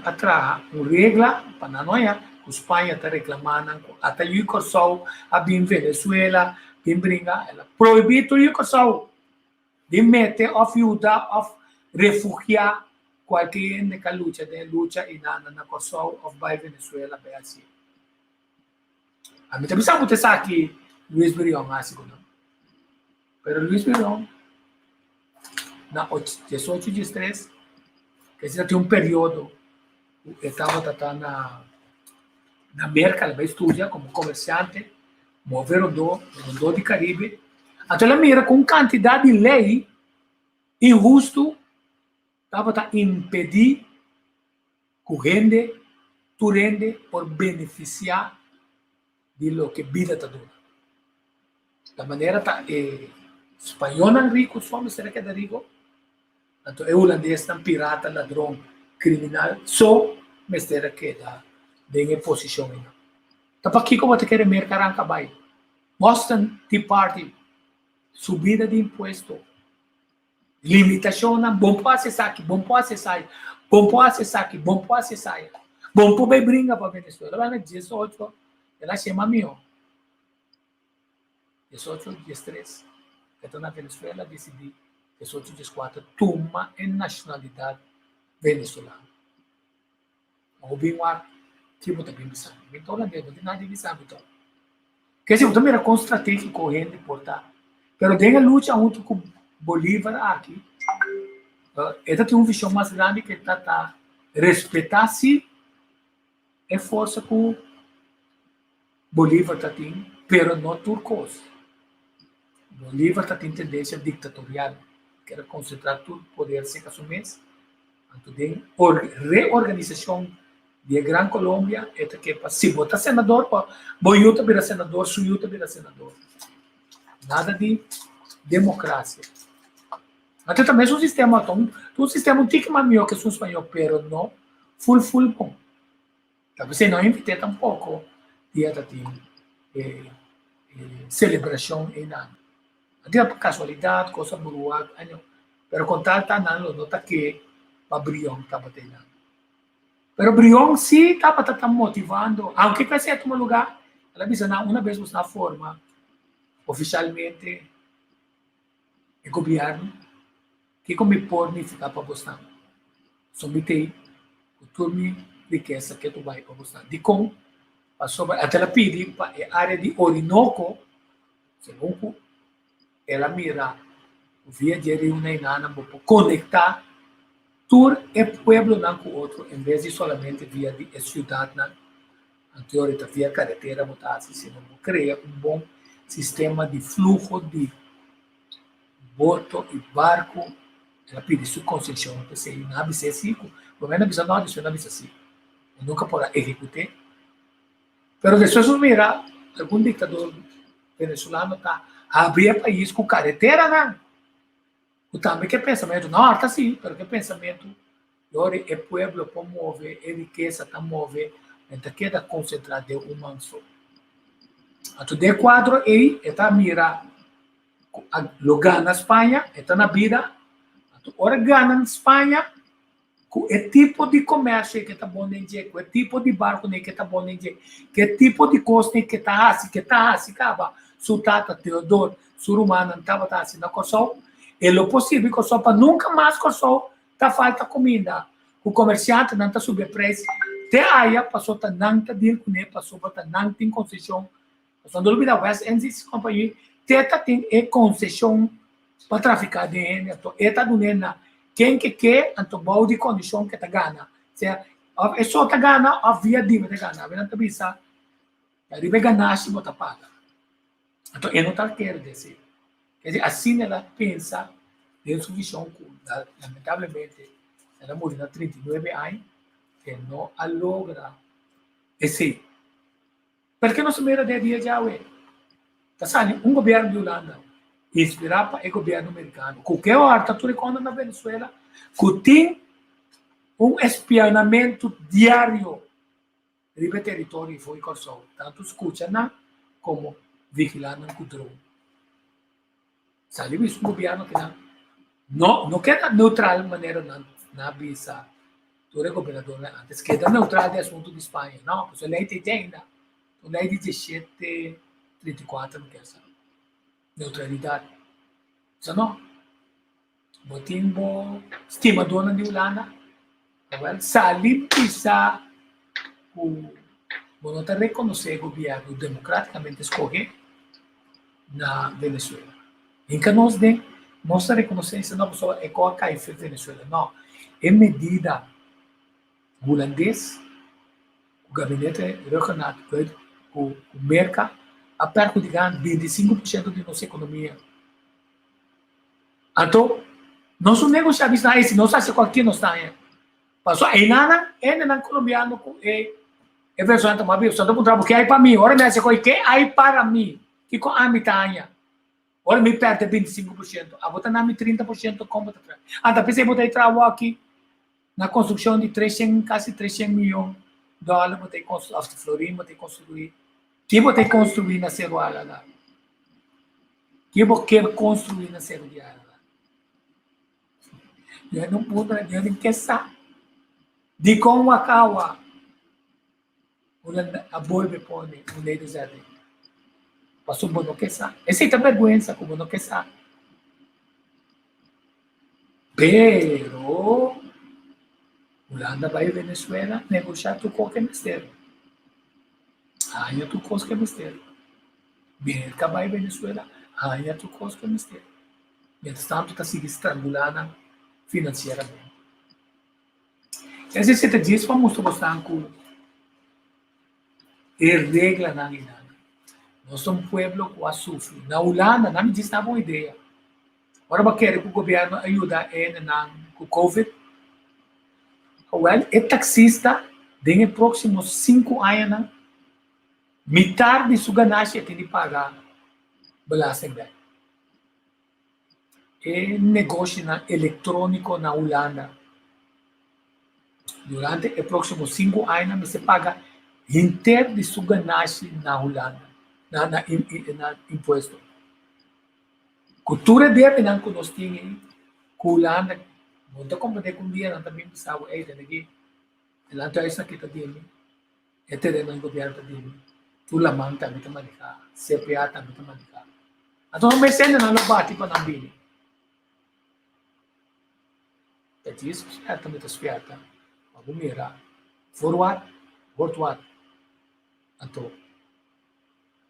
atrás, uma regra para não é, a Espanha está reclamando, até o Kosovo, a Venezuela, a briga, ela proibiu o Kosovo de meter a ajuda, a refugiar qualquer que luta na Kosovo, ou vai Venezuela, vai assim. A mim também sabe que está aqui, Luiz Brion, assim, não? Mas Luiz Brion, na 18 de 13, que já tem um período, estava na América, ela vai estudar como comerciante, mover o do de Caribe. Então ela mira com quantidade de lei injusto, estava a impedir que tu rende por beneficiar de lo que vida está dando. Da maneira que espanhol não rico, só me será que é rico. Então, o holandês não pirata, ladrão, criminal, só me será que dá em posição. Então, para aqui como te quer mercar a cabai. Boston Tea Party, subida de imposto, limitação, bom para acessar aqui, bom para acessar, bom para acessar aqui, bom para acessar, bom para bem brinca para Venezuela. Ela vai 18, ela chama meu. 18, 13. Então, na Venezuela, decidi 18, 14, toma em nacionalidade venezuelana. O binwar, tipo também bisa. Então, não tem nada de bisa, então. Quer dizer, também era com estratégia correndo e portar. Mas tem a luta junto com Bolívar aqui. Ela tem uma visão mais grande que está respeitar-se a força que Bolívar está tendo, mas não turcos. Bolívar está tendo tendência ditatorial, quer concentrar todo o poder sem assumir. Então, tem reorganização de Gran Colômbia, é que se botar senador, Boiuta vira senador, Suyuta vira senador. Nada de democracia. Até também um sistema, um sistema um tique mais melhor que o espanhol, pero não full bom. Talvez não invite tampouco dia da celebração em nada. Até por casualidade, coisa boa, pero com tal não nota que a Brion estava tendo. Pero Brion sim estava motivando, aunque que seja um lugar, ela diz uma vez na forma oficialmente o governo que como pode ficar para você. Somente o turno riqueza que tu vai para você. De como passou até ela pede para a área de Orinoco, segundo ela mira o via de uma inana para conectar todo o pueblo com o outro, em vez de solamente via de cidade, anteriormente via carretera, botar assim, cria bom sistema de fluxo de boto e barco. Ela pede sua concessão, porque na ABC5, pelo menos na ABC5, eu nunca poderá executar. Pero después mira, algún dictador venezolano está abrir el país con carretera, ¿no? O também que pensamento, não, está sim, pero que pensamento, agora o povo promove, a riqueza está move, então queda concentrado de uma só. Então, de quadro aí, está mira, lo gana na Espanha, está na vida, então, ora gana na Espanha, com o tipo de comércio que está bom em dia, com o tipo de barco que está bom em dia, que tipo de costa que está assim, acaba, Sutata, Teodoro, Surumana, estava assim na Kosovo, é o possível que só para nunca mais que só tá falta comida. O comerciante não tá subindo preço. Até aí passou tá não tá deal com ele, passou para não tem concessão. Passou não olvidar West Indies companhia, tem concessão para traficar de ele. Então tá dando quem que quer, então boa de condição que tá ganha. Se é só tá ganha, havia dívida ganha, não tá bisa. Aí vai ganhar se botar paga. Então eu não tá querendo dizer. Quer dizer, assim ela pensa, tem sua visão, lamentavelmente, ela morreu há 39 anos, que não a logra esse. Porque não se mira de dia já, ué. Tá saindo governo de Holanda, inspirar para o governo americano. Qualquer hora, tá tudo quando na Venezuela, que tem espionamento diário do território e foi Kosovo. Tanto escuta como vigilando o drone. Sabe isso, o governo que não queda neutral de maneira na visa do governador antes, queda neutral de assunto de Espanha, não, porque a lei tem ainda, a lei de 1734 não quer saber, neutralidade, isso não, botim bo estimadora de Holanda, sabe visa o não te reconhecer o governo democraticamente escolhido na Venezuela. Nunca nossa reconhecência não só é com a CAIF Venezuela, não. É medida holandês, o gabinete regional, o mercado, a perjudicar 25% de nossa economia. Então, nós não negociamos nada, se nós fazemos qualquer não está aí. Passou aí nada, não colombiano é venezuelano também, eu só estou contando que é para mim, ora me hace coi que é para mim, que com a mitad. Ora me perde 25%, a botar na 30% como está atrás. Então, pensei que botei trabalho aqui na construção de quase 300 milhões de dólares, botei construir, Florim, botei construir. Que botei construir na Ceruala lá? Que botei construir na Ceruala lá? Eu não pude, eu não quero saber. De como acaba, a boi me põe, o lei do Zé. Passou bom no que sabe. Essa é a vergonha, como não quer saber. Pero, Holanda vai a Venezuela negociar tu qualquer mistério. Ainda tu qualquer mistério. Merca vai a Venezuela, ainda tu qualquer mistério. Mientras tanto, está se estrangulando financeiramente. Esse você diz, vamos mostrar que é regra na vida. Nós somos um povo que sofre. Na Holanda, não me diz uma boa ideia. Agora, eu quero que o governo ajude com o Covid. O taxista, nos próximos 5 anos, metade de sua ganância tem de pagar belastning. É negócio eletrônico na Holanda. Durante os próximos 5 anos, você paga inteiro de sua ganância na Holanda. Na imposto. Cultura dele não que nós tínhamos, Holanda, não compreender com dia, não também pensava, daqui, lá tem essa aqui dele, é no governo dele, tu la mão também está manicada, CPA também está manicada. Então, não me sendo não bate para não vir. É isso, também está espiada, vamos mirar, forward. Então,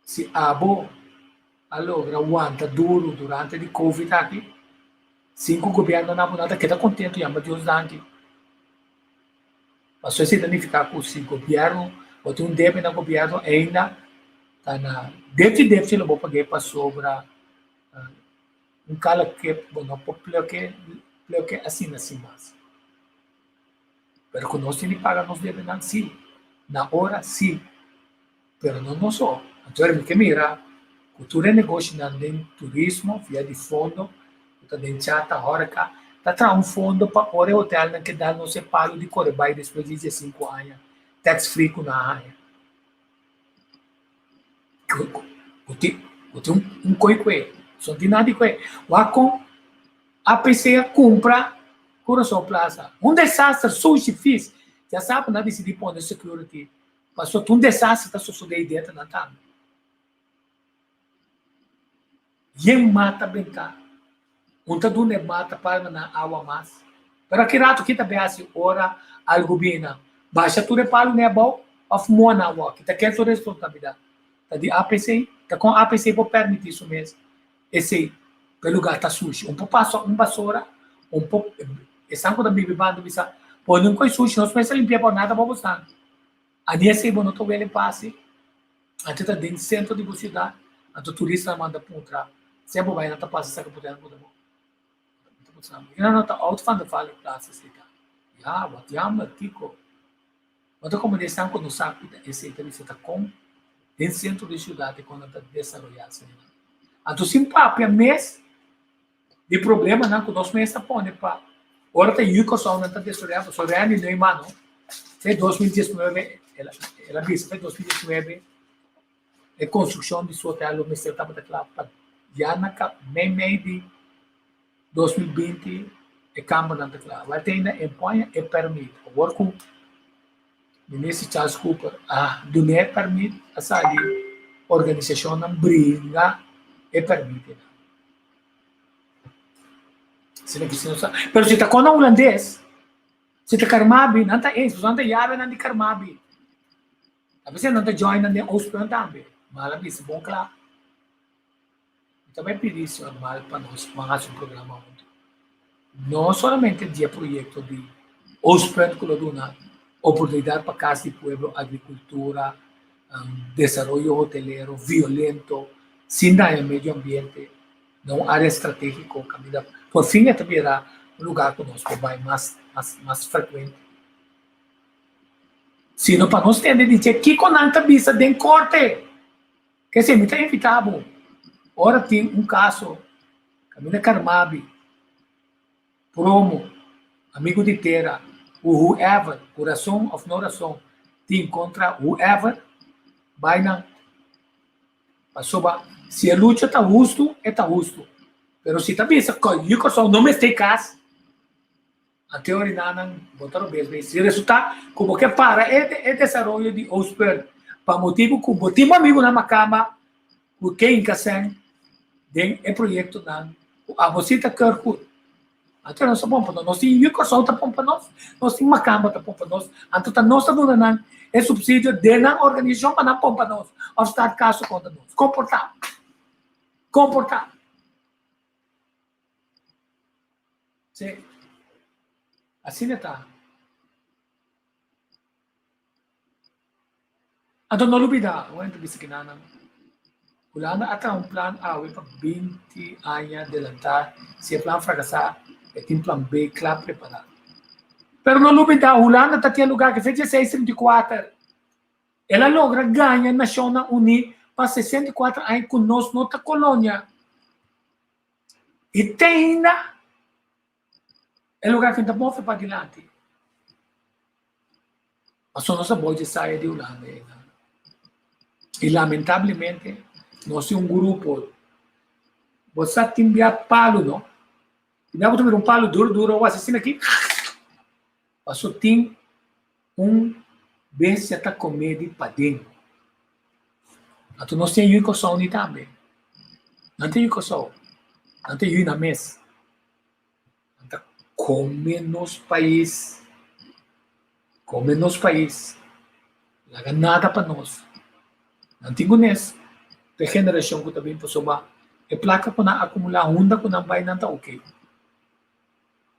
se abo allora aguanta duro durante il Covid aqui, 5 governos não nada que está contente, ama Deus danke. Mas se significa que o governo, ou tem débito no governo ainda, está na débito ele vai pagar para sobra cala que, bueno, que assim mais. Pero que nós temos que pagar nos débitos, sim, na hora, sim. pero não só. Então, que mira, cultura e negócio de turismo, via de fundo, de chata, hora tá traz fundo para o hotel que dá não se pago de Corebai depois de 15 anos, tax free com a área. Um coi, só de nada coi. Com a PC compra Coração Plaza. Desastre, sushi, fiz. Já sabe, não decidi pôr security. Passou desastre, está sucedendo dentro da tama. E mata brincar. Tá dando mata para na água mais. Pero que rato que tá bem assim, ora, algo bem. Baixa tudo para o nebo, of moa na água. Que tá quer toda responsabilidade. Tá de APC, tá com APC para permitir isso mesmo. Esse, pelo lugar tá sushi. Pouco passa, basura, pouco. Estão com a bibibanda, bisa. Pô, não coi sushi, nós precisamos limpar por nada para você. A dia se não tô vendo passe. Até tá dentro do centro de cidade. Até turista manda para entrar. Sempre vai na passa saca por dentro do não tá alto fã da fala plaza se tá. Já, what yama tico. Mas como eles estão com o saco esse entrevista tá com dentro do centro de cidade quando tá desenvolvendo. Até simpátia mês de problema não com nós meses tá pondo para ora tá yuko só não tá desenvolvendo, só real não mano. Foi 2019, ela disse foi 2019 a construção de sua hotel, o mestre estava lá para já na meio de 2020 é câmara não está lá. Vai ter ainda empenha e permite. Agora com o ministro Charles Cooper, do NE permite a sair organização não brinca e permite. Se não precisa, mas se está com o holandês, se está Carmabi, não está isso, não está Yave, não está Carmabi. Talvez não está join não está Ospran também. Malabis, bom claro. Também pedir isso normal para nós, mais programa. Não somente dia projeto de Ospran, que dá uma oportunidade para casa de pueblo, agricultura, desenvolvimento hotelero, violento, sem dar meio ambiente, não área estratégica, caminho. Por fim, também era um lugar que nós vai mais frequente. Se não para nós ter de dizer que com a vista de corte, que se me está inevitável. Ora tem caso, Camila Carmabi, Promo, amigo de Terra, o whoever, coração of no razão, te encontra whoever, vai na, se a luta está justo, está justo. Pero se está bem, eu coração não me está caso, a teoria não, botar o mesmo, se resulta, como que para, é desenvolvimento de Osper, para motivo, como motivo amigo na cama, o que em casa den é projeto nan a você tá carco até nós bom para nós tem o corso tá bom para nós tem uma cama tá bom para nós então tá nós tá dando nan é subsídio de na organização para não para nós ao estar caso contra nós comportar sim assim tá então não olvidar o entrevista que nan Hulana até plan A para 20 anos adelantar, se o plan fracassar, tem plan B claro preparado. Pero não olvidar, Hulana está tendo lugar que fez 1634. Ela logra ganhar a Nações Unidas para 64 anos conosco noutra colônia. E tem ainda é lugar que está bom para adiante. Mas só nossa boa de sair de Hulana. E lamentavelmente, nós temos grupo. Você tem enviar palo, não? E não vou palo duro, o assassino aqui. Mas só tem vez que está comendo para dentro. Então nós temos uma coisa também. Não tem uma coisa. Não tem uma mesa. Então, come nos país. Não há nada para nós. Não tem nessa. A geração que também passou ba e placa ko na acumular hunda ko na bay nanta okay.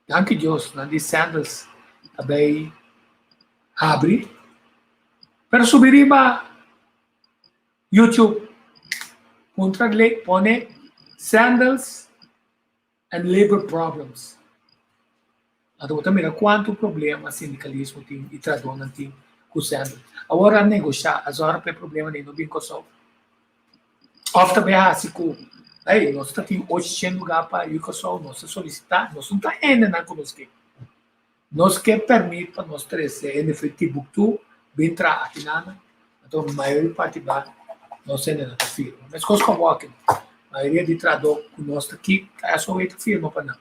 Danke Deus, na di sandals também abre. Pero subiri ba YouTube contra pone sandals and labor problems. Ato também quanto problema sindicalismo tem e tradon tem kusendo. Agora negociar, as horas para problema nem no bingo só. Of também asiku, aí nós temos 800 lugar para ir com só nós solicitar, nós não tá ainda na conosco. Nós que permite para nós trazer em efetivo bem tra aqui nada, então a maioria parte da nós ainda não firma. Mas coisa como aqui, a maioria de trador que nós aqui é só oito firma para não.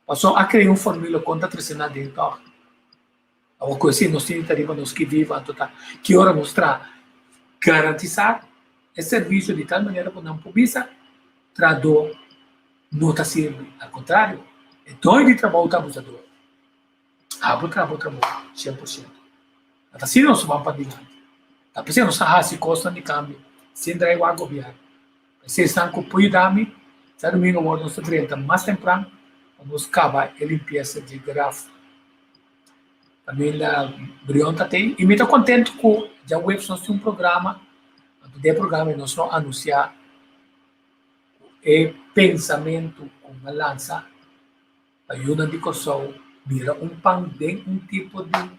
Passou a criar formulário conta trazendo dentro. Algo coisa nós temos que nós que vivam total, que hora mostrar garantizar esse serviço de tal maneira que não precisa trador não está sendo, ao contrário, é doido de trabalho está abusador. Trabalho, 100%. Assim nós vamos para diante. Está precisando saber se custa de câmbio, sem dar igual ao governo. Se estão com o apoio da AMI, se domingo nós estamos mais temprano, nós acabamos a limpeza de grafo. Também a Brionta tem, e me estou contente com já o web nós temos um programa, de programa nós vamos anunciar o pensamento com balança, ajuda de Kosovo, vira um tipo de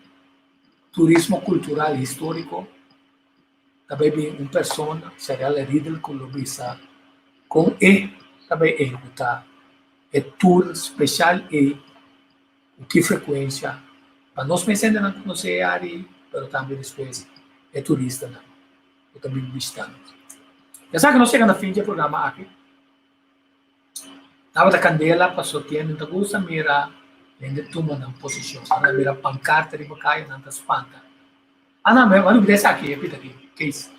turismo cultural e histórico, também bem uma pessoa, seria a líder colombiana, com também executar é tour especial e o que frequência, para nós pensando na conhecer a área, mas também depois é turista, não? Eu também visitando. Já sabe que nós chegamos no fim do programa aqui. Estava da Candela, passou tempo, então gosta mira, ainda toma na posição, para mira pancarta de bacai, não está espanta. Não, mas não deixa aqui, repita aqui, que é isso?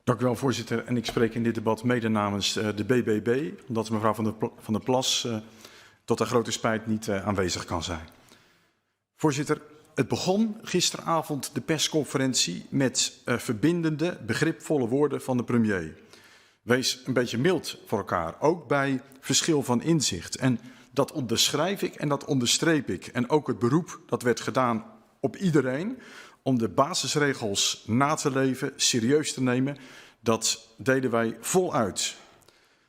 Dank u wel, voorzitter. En ik spreek in dit debat mede namens de BBB, omdat mevrouw Van der Plas tot haar grote spijt niet aanwezig kan zijn. Voorzitter, het begon gisteravond de persconferentie met verbindende, begripvolle woorden van de premier. Wees een beetje mild voor elkaar, ook bij verschil van inzicht. En dat onderschrijf ik en dat onderstreep ik. En ook het beroep dat werd gedaan op iedereen om de basisregels na te leven, serieus te nemen, dat deden wij voluit.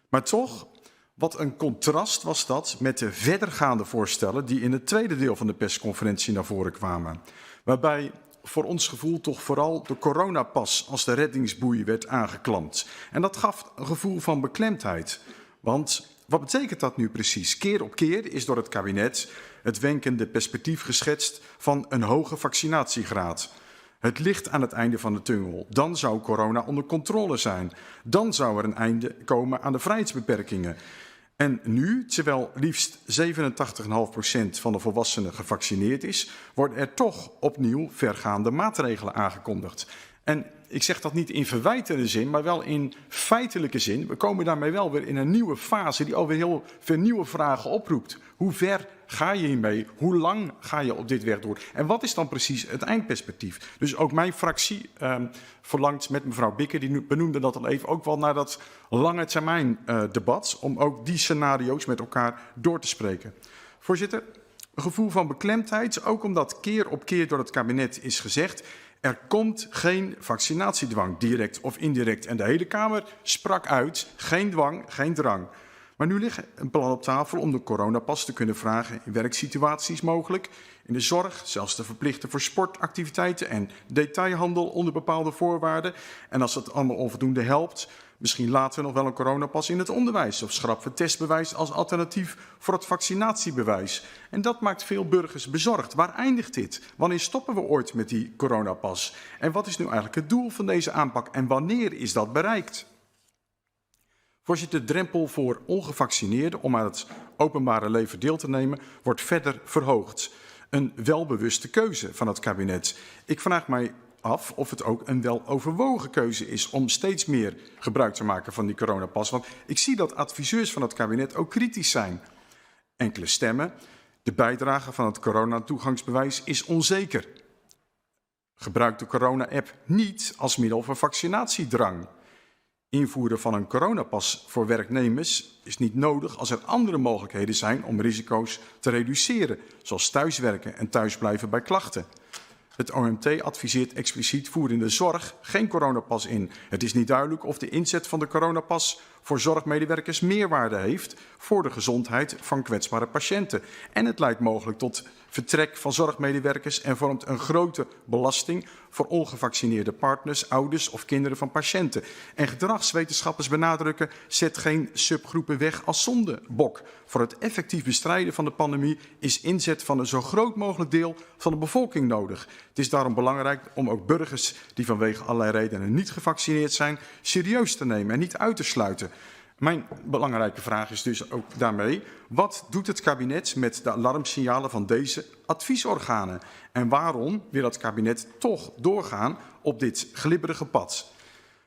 Maar toch, wat een contrast was dat met de verdergaande voorstellen die in het tweede deel van de persconferentie naar voren kwamen. Waarbij voor ons gevoel toch vooral de coronapas als de reddingsboei werd aangeklampt. En dat gaf een gevoel van beklemdheid. Want wat betekent dat nu precies? Keer op keer is door het kabinet het wenkende perspectief geschetst van een hoge vaccinatiegraad. Het licht aan het einde van de tunnel. Dan zou corona onder controle zijn. Dan zou er een einde komen aan de vrijheidsbeperkingen. En nu, terwijl liefst 87,5% van de volwassenen gevaccineerd is, worden er toch opnieuw vergaande maatregelen aangekondigd. En ik zeg dat niet in verwijtende zin, maar wel in feitelijke zin. We komen daarmee wel weer in een nieuwe fase die alweer heel veel nieuwe vragen oproept. Hoe ver ga je hiermee? Hoe lang ga je op dit weg door? En wat is dan precies het eindperspectief? Dus ook mijn fractie verlangt met mevrouw Bikker, die benoemde dat al even, ook wel naar dat lange termijn debat, om ook die scenario's met elkaar door te spreken. Voorzitter, een gevoel van beklemdheid, ook omdat keer op keer door het kabinet is gezegd, er komt geen vaccinatiedwang, direct of indirect. En de hele Kamer sprak uit, geen dwang, geen drang. Maar nu ligt een plan op tafel om de coronapas te kunnen vragen in werksituaties mogelijk, in de zorg, zelfs te verplichten voor sportactiviteiten en detailhandel onder bepaalde voorwaarden. En als dat allemaal onvoldoende helpt, misschien laten we nog wel een coronapas in het onderwijs of schrappen we testbewijs als alternatief voor het vaccinatiebewijs. En dat maakt veel burgers bezorgd. Waar eindigt dit? Wanneer stoppen we ooit met die coronapas? En wat is nu eigenlijk het doel van deze aanpak en wanneer is dat bereikt? Voorzitter, de drempel voor ongevaccineerden om aan het openbare leven deel te nemen wordt verder verhoogd. Een welbewuste keuze van het kabinet. Ik vraag mij af of het ook een weloverwogen keuze is om steeds meer gebruik te maken van die coronapas. Want ik zie dat adviseurs van het kabinet ook kritisch zijn. Enkele stemmen. De bijdrage van het coronatoegangsbewijs is onzeker. Gebruik de corona-app niet als middel voor vaccinatiedrang. Invoeren van een coronapas voor werknemers is niet nodig als er andere mogelijkheden zijn om risico's te reduceren, zoals thuiswerken en thuisblijven bij klachten. Het OMT adviseert expliciet voer in de zorg geen coronapas in. Het is niet duidelijk of de inzet van de coronapas voor zorgmedewerkers meerwaarde heeft voor de gezondheid van kwetsbare patiënten. En het leidt mogelijk tot vertrek van zorgmedewerkers en vormt een grote belasting voor ongevaccineerde partners, ouders of kinderen van patiënten. En gedragswetenschappers benadrukken, zet geen subgroepen weg als zondebok. Voor het effectief bestrijden van de pandemie is inzet van een zo groot mogelijk deel van de bevolking nodig. Het is daarom belangrijk om ook burgers die vanwege allerlei redenen niet gevaccineerd zijn, serieus te nemen en niet uit te sluiten. Mijn belangrijke vraag is dus ook daarmee, wat doet het kabinet met de alarmsignalen van deze adviesorganen? En waarom wil het kabinet toch doorgaan op dit glibberige pad?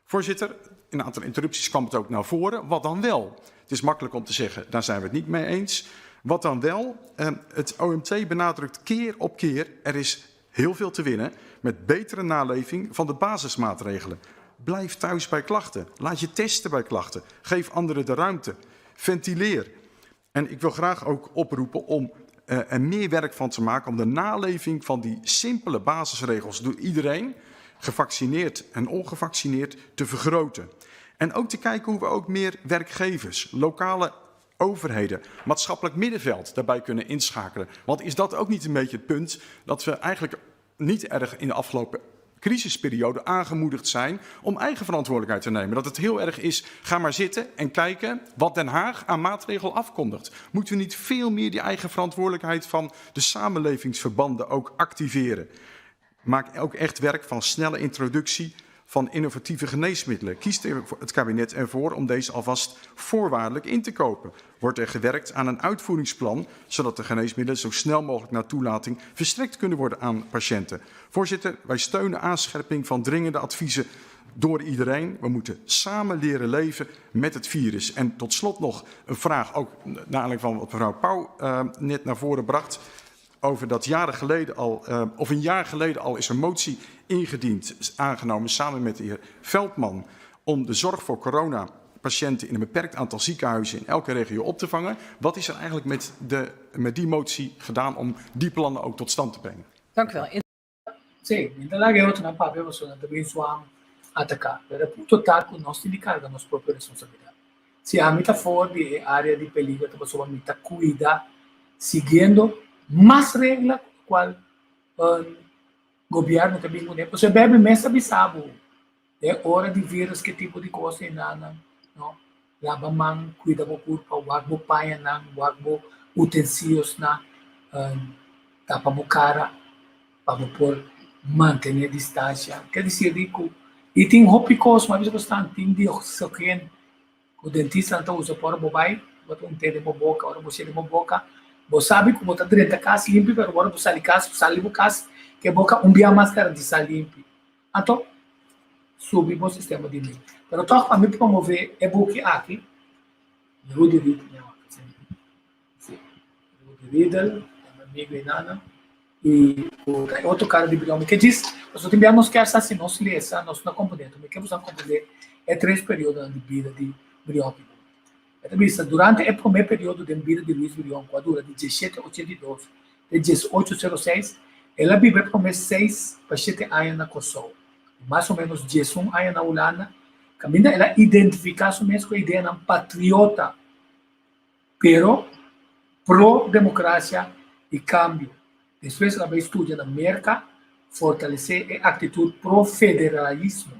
Voorzitter, in een aantal interrupties kwam het ook naar voren. Wat dan wel? Het is makkelijk om te zeggen, daar zijn we het niet mee eens. Wat dan wel? Het OMT benadrukt keer op keer, er is heel veel te winnen met betere naleving van de basismaatregelen. Blijf thuis bij klachten. Laat je testen bij klachten. Geef anderen de ruimte. Ventileer. En ik wil graag ook oproepen om er meer werk van te maken om de naleving van die simpele basisregels door iedereen, gevaccineerd en ongevaccineerd, te vergroten. En ook te kijken hoe we ook meer werkgevers, lokale overheden, maatschappelijk middenveld daarbij kunnen inschakelen. Want is dat ook niet een beetje het punt dat we eigenlijk niet erg in de afgelopen crisisperiode aangemoedigd zijn om eigen verantwoordelijkheid te nemen. Dat het heel erg is, ga maar zitten en kijken wat Den Haag aan maatregelen afkondigt. Moeten we niet veel meer die eigen verantwoordelijkheid van de samenlevingsverbanden ook activeren? Maak ook echt werk van snelle introductie van innovatieve geneesmiddelen. Kiest het kabinet ervoor om deze alvast voorwaardelijk in te kopen? Wordt er gewerkt aan een uitvoeringsplan, zodat de geneesmiddelen zo snel mogelijk na toelating verstrekt kunnen worden aan patiënten? Voorzitter, wij steunen aanscherping van dringende adviezen door iedereen. We moeten samen leren leven met het virus. En tot slot nog een vraag, ook naar aanleiding van wat mevrouw Pauw net naar voren bracht, over dat een jaar geleden al is een motie ingediend, aangenomen samen met de heer Veldman, om de zorg voor coronapatiënten in een beperkt aantal ziekenhuizen in elke regio op te vangen. Wat is er eigenlijk met die motie gedaan om die plannen ook tot stand te brengen? Dank u wel. Sì, mentre la guerra non parla sono também sua atacar. Era tutto taco nós tem de carga nossa própria responsabilidade. Se a mita for de área de peligro, também sua mita cuida, seguindo mais regras qual governo também não é. Você bebe mesa bisabo. É hora de ver que tipo de coisa é nada, não? Lava mão, cuida do corpo, guarda paia não, guarda utensílios não, tapa a cara, para por manter a distância. Quer dizer, digo, e tem roupas, mas você está tem de oxigênio. O dentista não usa para bobai, bota um tele na boca, agora você na boca. Você sabe como está dentro da casa limpa, mas agora você sai de casa, você limpa a casa, que a boca a máscara de sal limpa. Então, subir o sistema de lei. Mas eu para me promover é bom que aqui, Rudy Riedel, Rudy Riedel, amigo e nana, e outro cara de bilhão que diz, nós temos que achar assim, nós lê essa, nós não compreendemos, mas que você compreender é 3 períodos de vida de bilhão. Durante o primeiro período de vida de Luiz Bilhão, que dura de 1782 a 1806, ela viveu por 6 para 7 anos na Kosovo. Mais ou menos 11 anos na Holanda. Caminha ela identificar-se mesmo com a ideia de patriota, pero pro-democracia e cambio. Depois ela vai estudar na América, fortalecer a atitude pro-federalismo.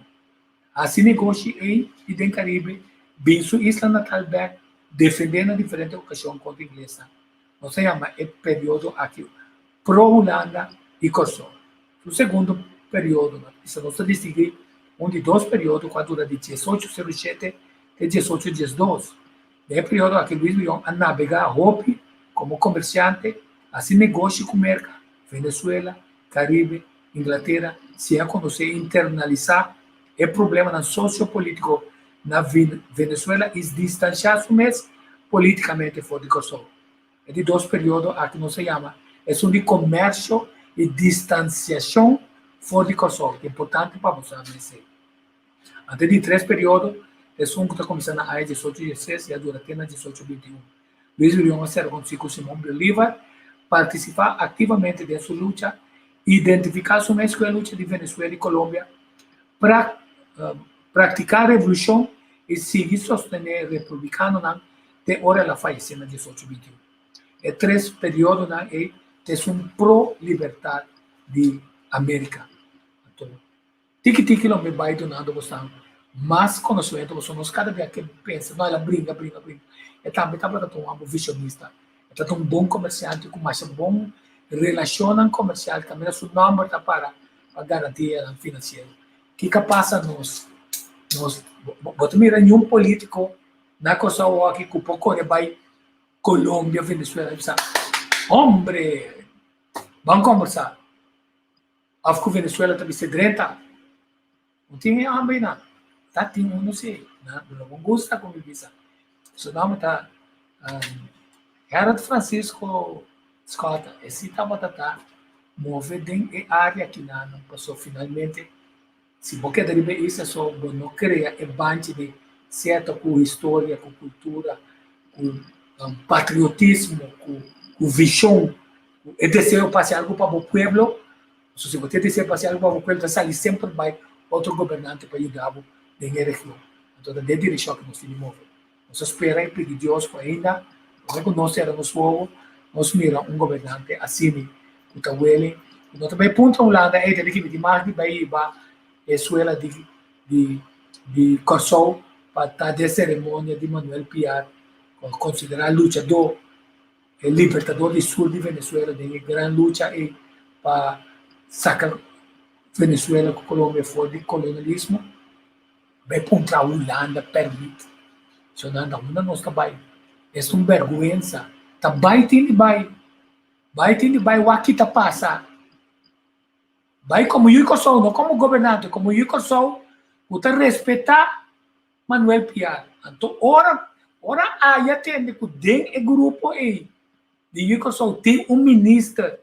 Assim negócio em no Caribe, bem sua isla natal back, defendendo a diferente ocasião contra a inglesa. Não se chama o período aqui, pro-Holanda e Kosovo. O segundo período, isso não se distingue, de 2 períodos, que dura de 1807 a 1812. É o período aqui Luiz Bilhão a navegar hopi como comerciante, assim negócio com América, Venezuela, Caribe, Inglaterra, se é quando se internalizar o problema sociopolítico na Venezuela e distanciar-se mesmo politicamente fora de Kosovo. É de 2 períodos aqui não se chama, é de comércio e distanciação fora de Kosovo, que é importante para você conhecer. Antes de 3 períodos, é que está começando a 1816 e a dura até 1821. Luiz Bilhão acerca com Simão Bolívar, participar ativamente de sua luta identificar uma escola luta de Venezuela e Colômbia para praticar a revolução e seguir sostener republicano de hora ela faleceu em 1821. É 3 períodos e é um pro-liberdade de América. Então, tiki-tiki não me vai donando bastante mais conhecimento, nós cada vez que pensa, não, ela brinca. E também está para um visionista, está um bom comerciante, com mais bom relação comercial, também o nome está para garantia financeira. O que passa nós bota mira nenhum político na coisa aqui que pouco vai Colômbia, Venezuela, hombre, vamos conversar. Afco Venezuela também se drenta, não tem hambre não, tá tem não sei, não gosta como visa. Seu nome tá Gerard Francisco Scott, esse tá move dentro da área que não passou finalmente. Se você deriva isso, é só não cria banco de certa com história, com cultura, com patriotismo, com visão, e desejo fazer algo para o povo. Se você deseja fazer algo para o povo, você sempre vai outro governante para ajudar na região. Então, é de direção que nós temos que mover. Nós esperamos e pedimos Deus que ainda, nós éramos povo, nós miramos governante assim, que está ele. Nós também ponto Holanda, é de que me mais de Bahia, escola de Kosovo para estar de cerimônia de Manuel Piar, considerado lutador, libertador do sul de Venezuela, de grande luta para sacar Venezuela com Colômbia fora do colonialismo, vai contra a Holanda, permite. Se não anda, não está bem. É uma vergonha. Também tem de bem. Vai ter de bem o que está passando. Vai como eu sou, não como governante, como eu sou, você respeitar Manuel Piar. Então, ora aí atende que dentro do grupo aí, de eu sou, tem ministro,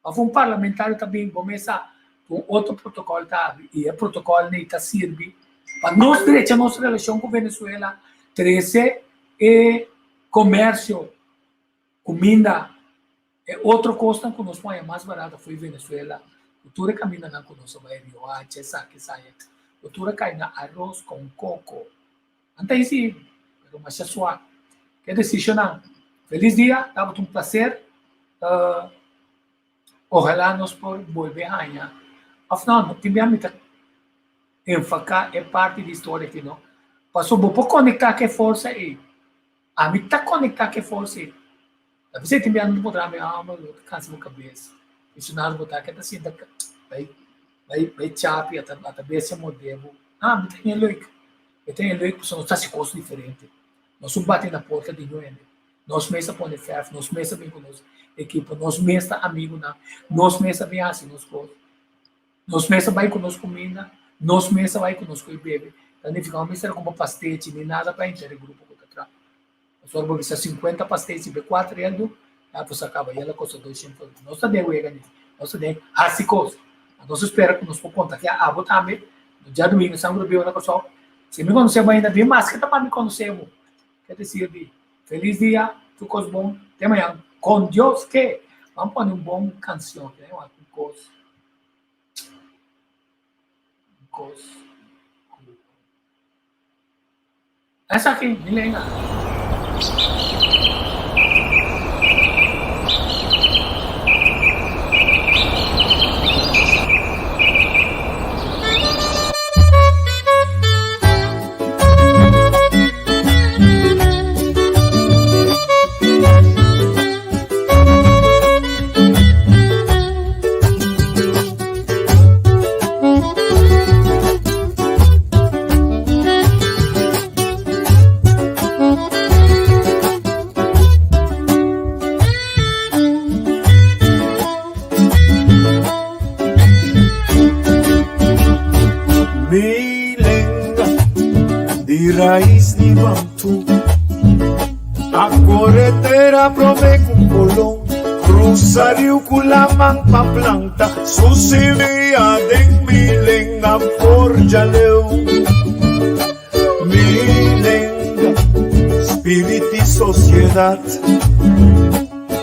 um parlamentar também começa com outro protocolo, e o protocolo está serve para nós direitos, a nossa relação com Venezuela, 13 e comércio, comida, é outra coisa que nos põe mais barata foi Venezuela. Cultura caminha na conosco, vai rioache, saque, saia. Cultura cai na arroz com coco. Antes sim, mas mais suave. Que decisão. Feliz dia, estava um prazer. Ojalá nos podamos volver a ganhar. Afinal, tivemos enfocar é parte da história aqui, não? Passou por conectar que força aí. A mim está conectar que força aí. Você tem não poderá me alma, cansa na cabeça. Isso nada botar que assim vai chape a cabeça modelo. Me tem lógica. Eu tenho lógica porque nós estamos coisas diferentes. Nós não batemos na porta de ninguém. Nós mesmos põe ferro, nós mesmos bem com nossa equipe, nós mesmos amigos, nós mesmos bem assim nos coisas. Nós mesmos vai com nossa comida, nós mesmos vai com nosso bebê. Então não fica mesmo com pastete nem nada para entrar no grupo que está. Nós vamos ver 50 pastetes e 4 reais. Pues acaba, ela custa 200. Nós também ganhamos. Nós também assim coisa. Nós esperamos que nós possamos contagiar a botar também. No dia domingo, São Rubio, na pessoa. Se me conhecemos ainda bem mais, que também me conhecemos. Quer dizer, feliz dia, tudo coisa bom. Até amanhã. Com Deus que vamos pôr bom canção, né? Uma coisa. Essa aqui, me lembra. Raiz ni Bantu, a corretera prove com Colón, cruzaria o Culamang pa planta, susivia de Milenga por Jaleu. Milenga, espírito e sociedade,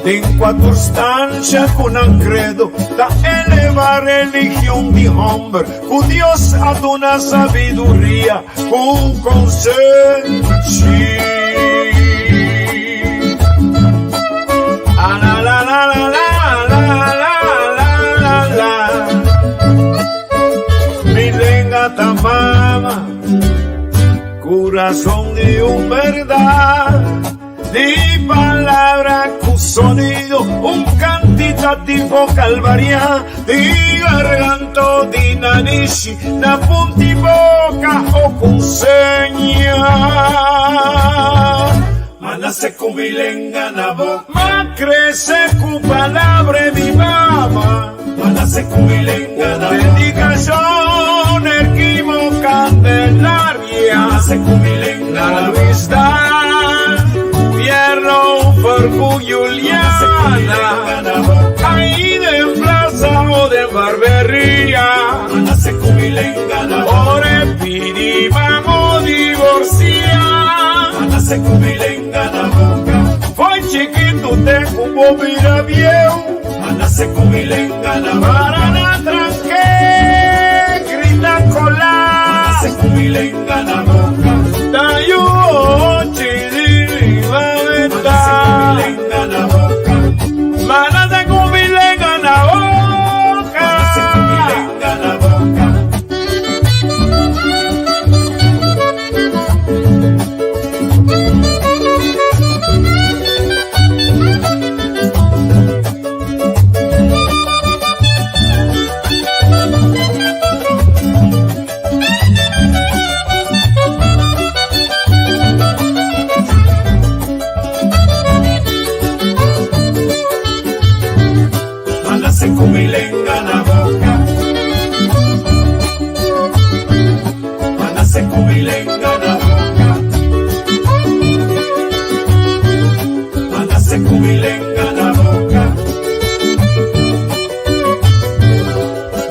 in quattro stanze con un credo da elevare religión de hombre, con Dios ad una sabiduría, con consejo. Ah, la la la la la la la la la. Mi lenga tamama, corazón de un verdad, di palabra con sonido, un cantitativo calvaria, di garganto di narici, na punti boca o con segna. Mana se cubilenga na boca, ma crece cu palabra mi mamá. Mana se cubilenga na boca, predicación equivoca Candelaria. Se cubilenga na vista, Pierro, Farbu, Juliana, ahí de plaza o de barbería. Mana se cubilenga na boca, ore pidi vamos divorciar. Mana se cubilenga na boca, foi chiquito te cubo vira viejo. Mana se cubilenga na boca, na tranque, grita colar. Mana se cubilenga na boca, da yo chidi va venta. Mana se cubilenga na boca, mana se cubilenga na boca. Mana se cubilenga na boca. Mana se cubilenga na boca, mana se cubilenga na boca, mana se cubilenga na boca,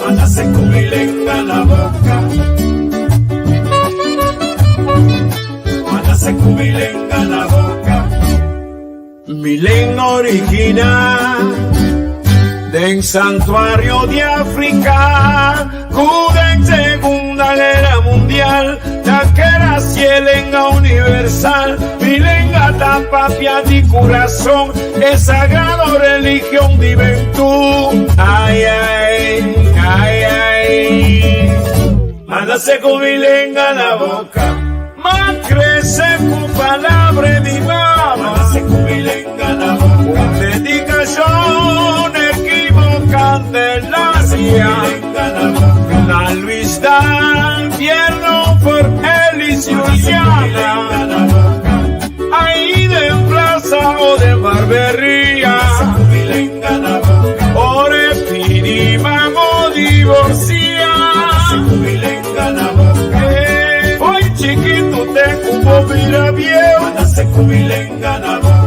mana se cubilenga na boca, mana se cubilenga na boca. Milen original del santuario de África, cuda en Segunda Guerra Mundial, la que era cielenga universal, milenga tapapia di corazón, es sagrado religión de juventud. Ay, ay, ay, ay. Manda se cubilenga la boca, más crece con palabra mi mamá. Manda se cubilenga la boca, dedicación Candelaria, la Luis Dan, Pierno por Elis Juliana, ahí de plaza o de barbería, ore pidi vamos divorciar. Hoy chiquito te cubo vira viejo, se cubilenga na boca.